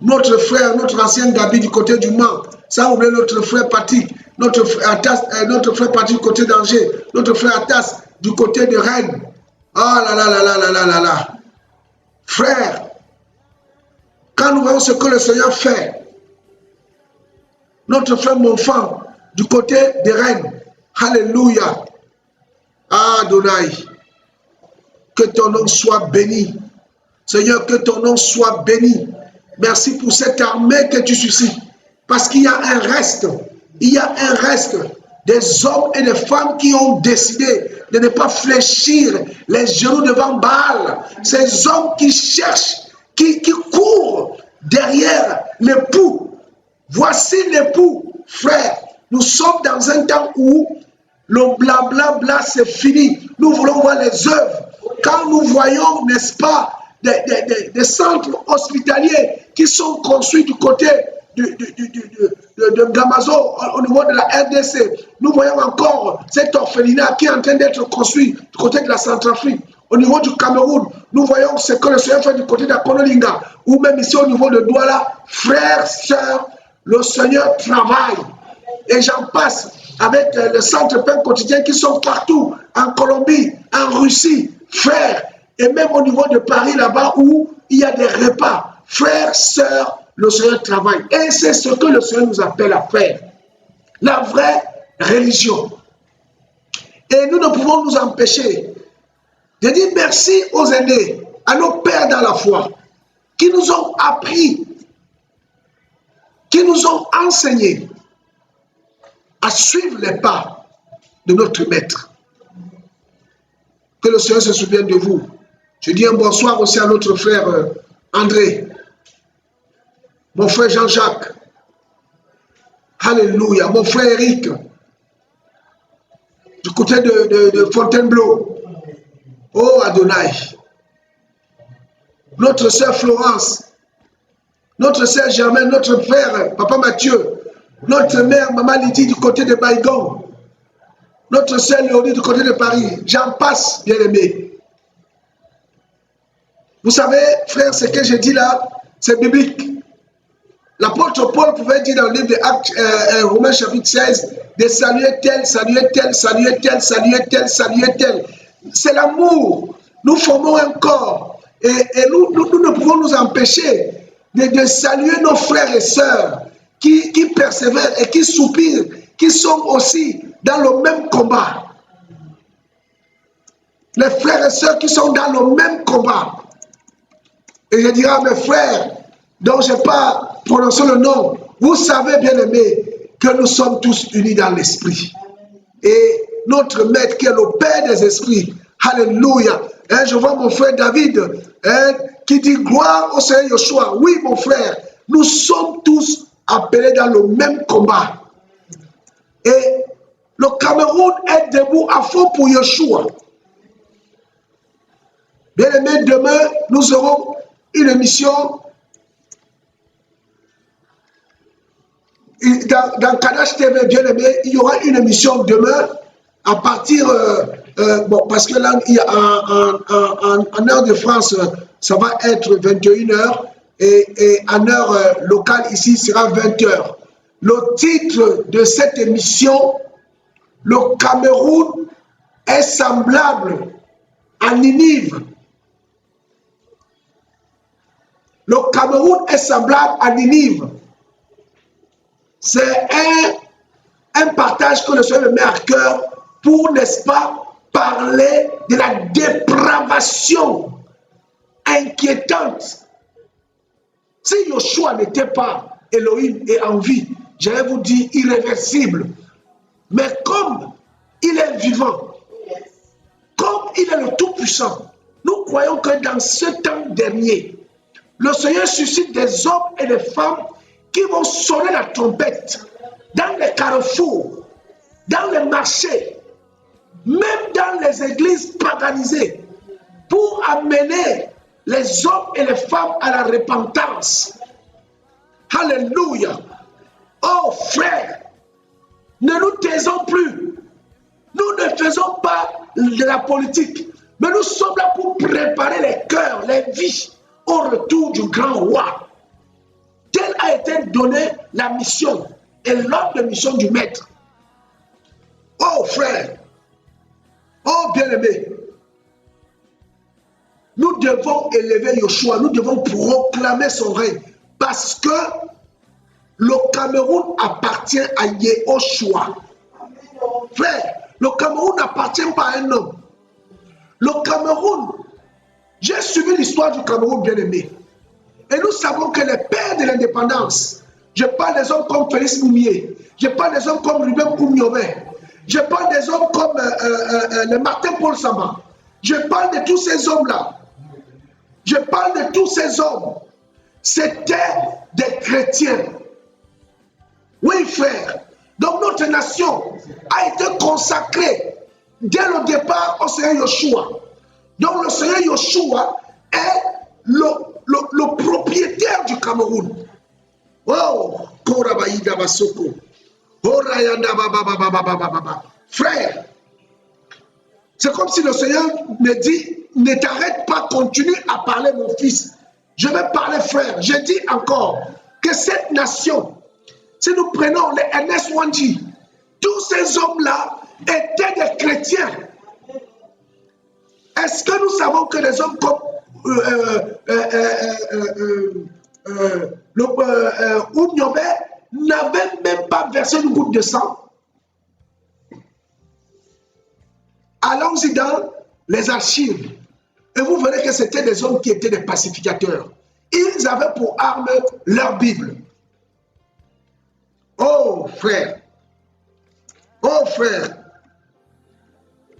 Notre frère, notre ancien Gabi du côté du Mans. Sans oublier notre frère Patrick. Notre frère Patrick du côté d'Angers. Notre frère Atas du côté de Rennes. Oh là là là là là là là là. Frère, quand nous voyons ce que le Seigneur fait, notre frère Monfant, du côté de Rennes, alléluia, Adonai, que ton nom soit béni. Seigneur, que ton nom soit béni. Merci pour cette armée que tu suscites, parce qu'il y a un reste, des hommes et des femmes qui ont décidé de ne pas fléchir les genoux devant Baal. Ces hommes qui cherchent, qui courent derrière l'époux. Voici l'époux, frère. Nous sommes dans un temps où le blablabla c'est fini. Nous voulons voir les œuvres. Quand nous voyons, n'est-ce pas, des centres hospitaliers qui sont construits du côté de Ngamazo, au niveau de la RDC, nous voyons encore cet orphelinat qui est en train d'être construit du côté de la Centrafrique. Au niveau du Cameroun, nous voyons ce que le Seigneur fait du côté de la Konolinga, ou même ici au niveau de Douala. Frères, sœurs, le Seigneur travaille. Et j'en passe avec le centre pain quotidien qui sont partout, en Colombie, en Russie, frères, et même au niveau de Paris là-bas où il y a des repas. Frères, sœurs, le Seigneur travaille. Et c'est ce que le Seigneur nous appelle à faire. La vraie religion. Et nous ne pouvons nous empêcher de dire merci aux aînés, à nos pères dans la foi, qui nous ont appris, qui nous ont enseigné à suivre les pas de notre maître. Que le Seigneur se souvienne de vous. Je dis un bonsoir aussi à notre frère André, mon frère Jean-Jacques, alléluia, mon frère Eric, du côté de Fontainebleau, oh Adonai, notre sœur Florence, notre sœur Germaine, notre frère Papa Mathieu, notre mère Maman Lydie du côté de Baïgon, notre sœur Léonie du côté de Paris, j'en passe, bien-aimé. Vous savez, frère, ce que je dis là, c'est biblique. L'apôtre Paul pouvait dire dans le livre de Actes, Romains chapitre 16, de saluer tel, saluer tel, saluer tel, saluer tel, saluer tel. C'est l'amour. Nous formons un corps. Et nous ne pouvons nous empêcher de saluer nos frères et sœurs qui persévèrent et qui soupirent, qui sont aussi dans le même combat. Les frères et sœurs qui sont dans le même combat. Et je dirais à mes frères, dont je n'ai pas prononçons le nom. Vous savez, bien aimés, que nous sommes tous unis dans l'esprit. Et notre maître qui est le Père des esprits, alléluia. Hein, je vois mon frère David hein, qui dit gloire au Seigneur Yeshua. Oui, mon frère, nous sommes tous appelés dans le même combat. Et le Cameroun est debout à fond pour Yeshua. Bien aimé, demain, nous aurons une émission dans Kadash TV, bien aimé, il y aura une émission demain à partir, bon, parce que là, il y a en heure de France, ça va être 21h et en heure locale ici sera 20h. Le titre de cette émission, le Cameroun est semblable à Ninive. Le Cameroun est semblable à Ninive. C'est un partage que le Seigneur me met à cœur pour, n'est-ce pas, parler de la dépravation inquiétante. Si Yoshua n'était pas Elohim et en vie, j'allais vous dire irréversible. Mais comme il est vivant, comme il est le Tout-Puissant, nous croyons que dans ce temps dernier, le Seigneur suscite des hommes et des femmes qui vont sonner la trompette dans les carrefours, dans les marchés, même dans les églises paganisées, pour amener les hommes et les femmes à la repentance. Alléluia. Oh frère, ne nous taisons plus. Nous ne faisons pas de la politique, mais nous sommes là pour préparer les cœurs, les vies au retour du grand roi. Telle a été donnée la mission et l'ordre de mission du maître. Oh frère, oh bien-aimé, nous devons élever Yoshua, nous devons proclamer son règne parce que le Cameroun appartient à Yehoshua. Frère, le Cameroun n'appartient pas à un homme. Le Cameroun, j'ai suivi l'histoire du Cameroun, bien-aimé. Et nous savons que les pères de l'indépendance, je parle des hommes comme Félix Moumié, je parle des hommes comme Ruben Koumiové, je parle des hommes comme le Martin Paul Sama, je parle de tous ces hommes-là. Je parle de tous ces hommes. C'était des chrétiens. Oui, frère. Donc notre nation a été consacrée dès le départ au Seigneur Yeshua. Donc le Seigneur Yeshua est le propriétaire du Cameroun. Oh, Korabaïda Basoko. Frère, c'est comme si le Seigneur me dit, ne t'arrête pas, continue à parler mon fils. Je vais parler frère. Je dis encore que cette nation, si nous prenons les Ernest Wanji, tous ces hommes-là étaient des chrétiens. Est-ce que nous savons que les hommes comme Oumniobé n'avaient même pas versé une goutte de sang? Allons-y dans les archives et vous verrez que c'était des hommes qui étaient des pacificateurs. Ils avaient pour arme leur Bible. Oh frère,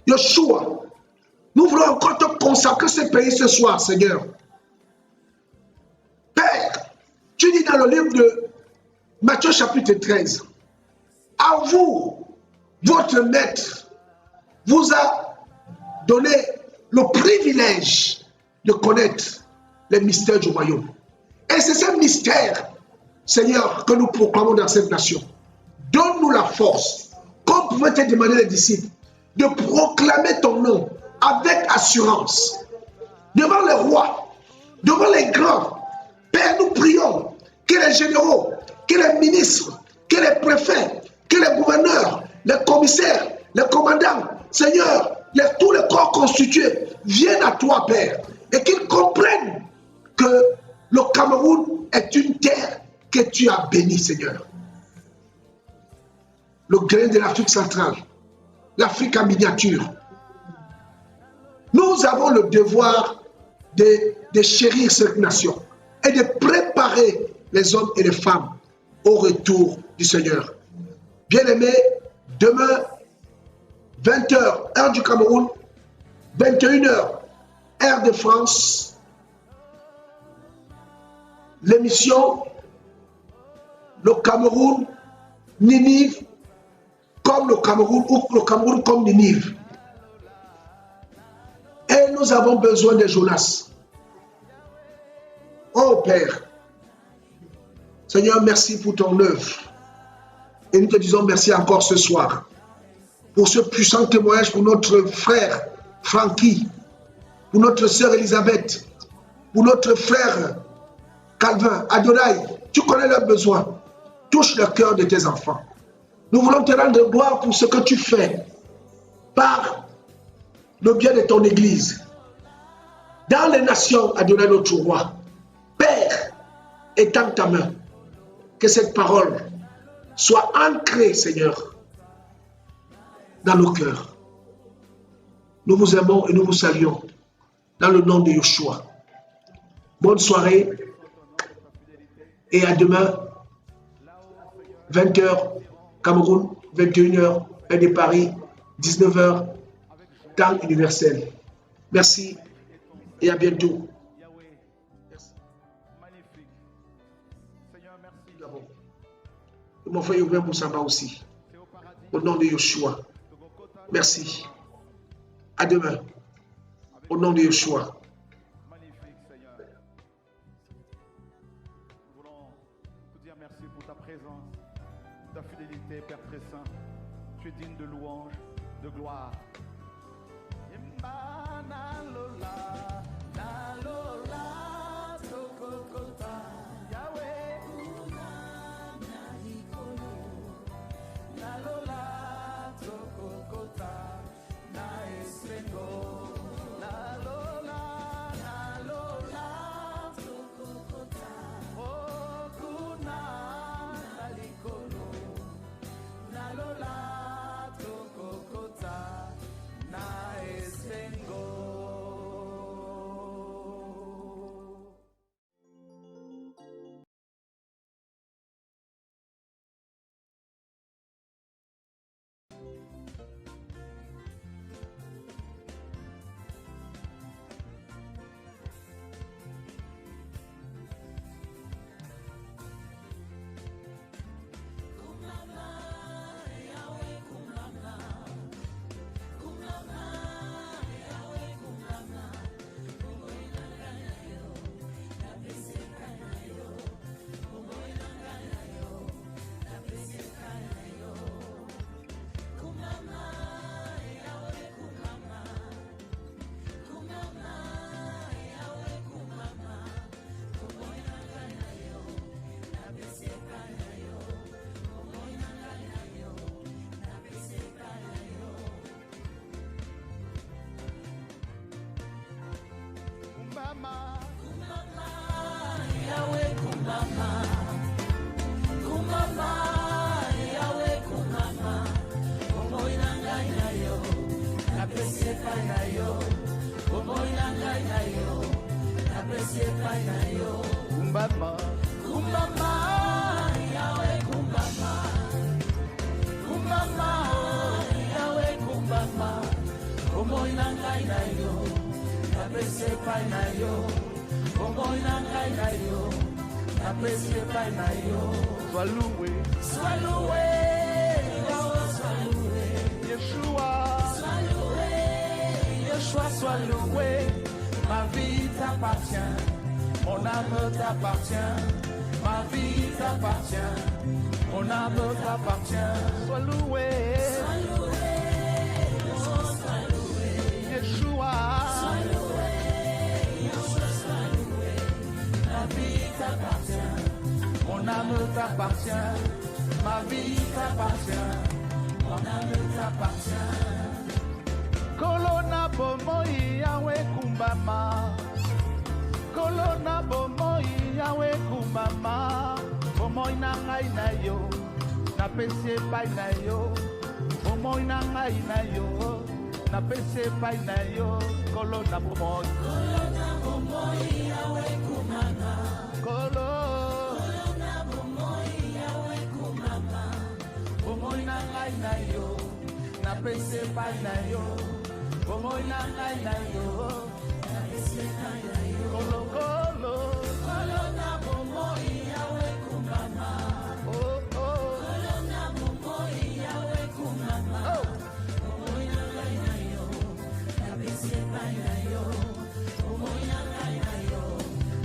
Yeshua, nous voulons encore te consacrer ce pays ce soir, Seigneur. Père, tu dis dans le livre de Matthieu chapitre 13, à vous, votre maître, vous a donné le privilège de connaître les mystères du royaume. Et c'est ce mystère, Seigneur, que nous proclamons dans cette nation. Donne-nous la force, comme pouvaient te demander les disciples, de proclamer ton nom avec assurance. Devant les rois, devant les grands, Père, nous prions que les généraux, que les ministres, que les préfets, que les gouverneurs, les commissaires, les commandants, Seigneur, tous les corps constitués viennent à toi, Père, et qu'ils comprennent que le Cameroun est une terre que tu as bénie, Seigneur. Le grain de l'Afrique centrale, l'Afrique en miniature. Nous avons le devoir de chérir cette nation et de préparer les hommes et les femmes au retour du Seigneur. Bien-aimés, demain, 20h, heure du Cameroun, 21h, heure de France, l'émission Le Cameroun, Ninive, comme le Cameroun, ou le Cameroun comme Ninive. Et nous avons besoin de Jonas. Oh Père, Seigneur, merci pour ton œuvre. Et nous te disons merci encore ce soir pour ce puissant témoignage pour notre frère Francky, pour notre sœur Elisabeth, pour notre frère Calvin, Adonai. Tu connais leurs besoins. Touche le cœur de tes enfants. Nous voulons te rendre gloire pour ce que tu fais par le bien de ton Église. Dans les nations, Adonai notre roi, Père, étends ta main, que cette parole soit ancrée, Seigneur, dans nos cœurs. Nous vous aimons et nous vous saluons dans le nom de Yeshua. Bonne soirée et à demain, 20h, Cameroun, 21h, heure de Paris, 19h, temps universel. Merci et à bientôt. Mon frère Youbin Moussamba aussi. Au nom de Yeshua. Merci. À demain. Au nom de Yeshua. Magnifique Seigneur. Nous voulons te dire merci pour ta présence, ta fidélité, Père très saint. Tu es digne de louange, de gloire. Kumbama, kumbama, Yahweh kumbama, kumbama, Yahweh kumbama, Omo inangai na yo, napese pai na yo, Omo inangai na yo, napese pai na yo. Sois loué, Yahweh, sois loué, Yeshua, sois loué, Yeshua, sois loué, ma vie t'appartient. Mon âme t'appartient, ma vie t'appartient, mon âme t'appartient. Sois loué, Yeshua, sois loué, ma vie t'appartient, mon âme t'appartient, ma vie t'appartient, mon âme t'appartient. Kolona bomoi Yahweh kumbama. Kolona bomoi Yahweh kumbama, bomoi na ngai na yo, na pese pai na yo, bomoi na ngai na yo, na pese pai na yo. Kolona bomoi Yahweh kumbama, kolona ngai na yo, napesi epai na yo, bomoi na ngai na yo, napesi epai na yo. Kolo kolo, kolo na bomoi yawe kumama. Oh oh, kolo na bomoi yawe kumama. Oh, bomoi na ngai na yo, napesi epai na yo, bomoi na ngai na yo,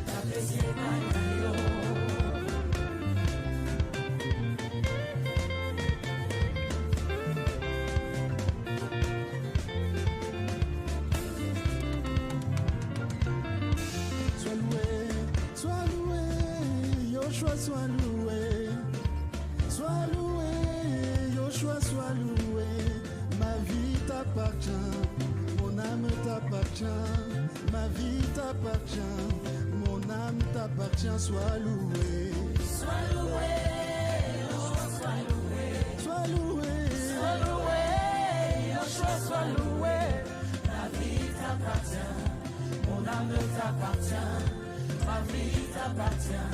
napesi epai na yo. Sois loué, Yoshua, sois loué. Ma vie t'appartient, mon âme t'appartient. Ma vie t'appartient, mon âme t'appartient. Sois loué, sois loué, sois loué, sois loué, sois loué, Yoshua, sois loué. Ma vie t'appartient, mon âme t'appartient. Ma vie t'appartient.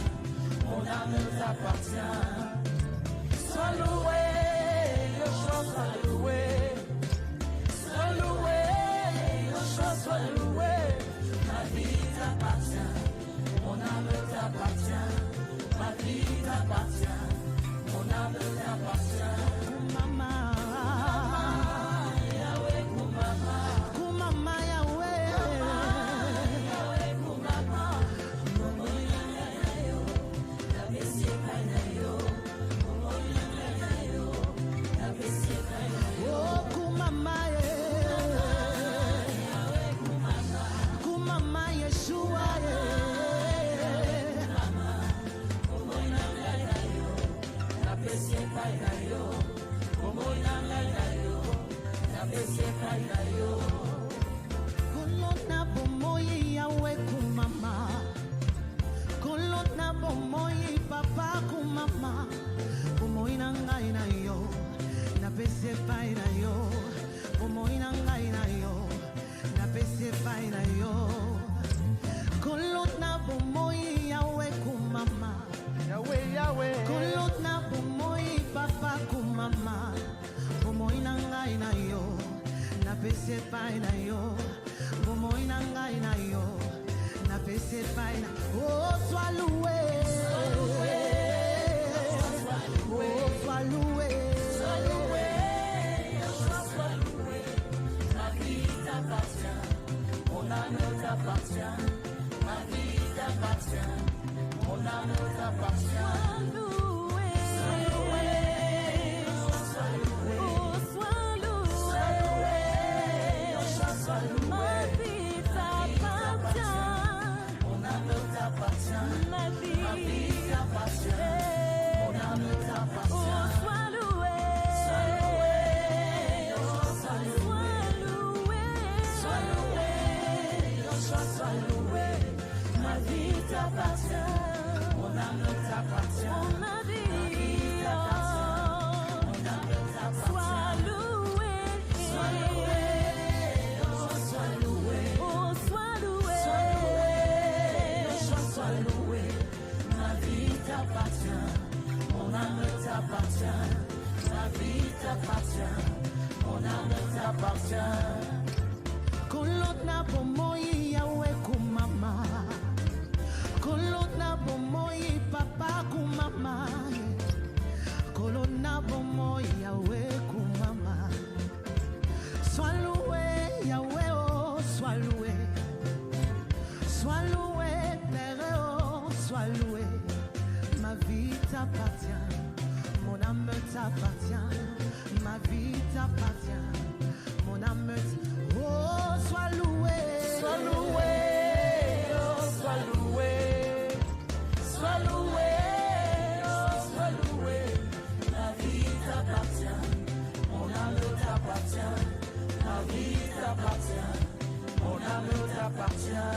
Mon âme t'appartient. Sois loué, Yoshua, sois loué. Sois loué, Yoshua, sois loué. Ma vie t'appartient. Mon âme t'appartient. Ma vie t'appartient. Mon âme t'appartient. Kumama, Yahweh, Kumama. Kumama, Yahweh. Yahweh, Kumama. Oh, Kumama, Kumama, Yeshua, Kolona bomoyi Yahweh Kumama, Kolona bomoyi Papa Kumama, bomoyi na ngai na yo, napesi epai na yo, bomoyi na ngai na yo, napesi epai na yo. Kolona bomoyi Yahweh Kumama, Yahweh, Yahweh. Kolona bomoyi Papa Kumama, bomoyi na ngai na yo, napesi epai na yo, bomoyi na ngai na yo, napesi epai na. Oh, sois loué, Sois loué, oh, sois loué, sois loué, Yoshua, sois loué. Ma vie t'appartient, mon âme t'appartient. Ma vie t'appartient, mon âme t'appartient. Sois loué, sois loué, sois loué, Yoshua, sois loué. Ma vie t'appartient, mon âme t'appartient. Ma vie t'appartient, mon âme t'appartient. Sois loué, Yoshua, sois loué. Sois loué, Yoshua, sois loué. Ma vie t'appartient, mon âme t'appartient. Ma vie t'appartient, mon âme t'appartient. Sois loué, oh sois loué, oh sois loué, Yoshua, sois loué. Ma vie t'appartient, mon âme t'appartient. Ma vie t'appartient, mon âme t'appartient. Kolona bomoyi Yahweh Kumama, Kolona bomoyi Papa Kumama, Kolona bomoyi Yahweh Kumama. Sois loué Yahweh, oh sois loué, sois loué Père, oh sois loué. Ma vie t'appartient, mon âme t'appartient. Ma vie t'appartient, mon âme oh sois loué, Sois loué, oh sois loué, sois loué, oh sois loué. Ma vie t'appartient, mon âme t'appartient. Ma vie t'appartient, mon âme t'appartient.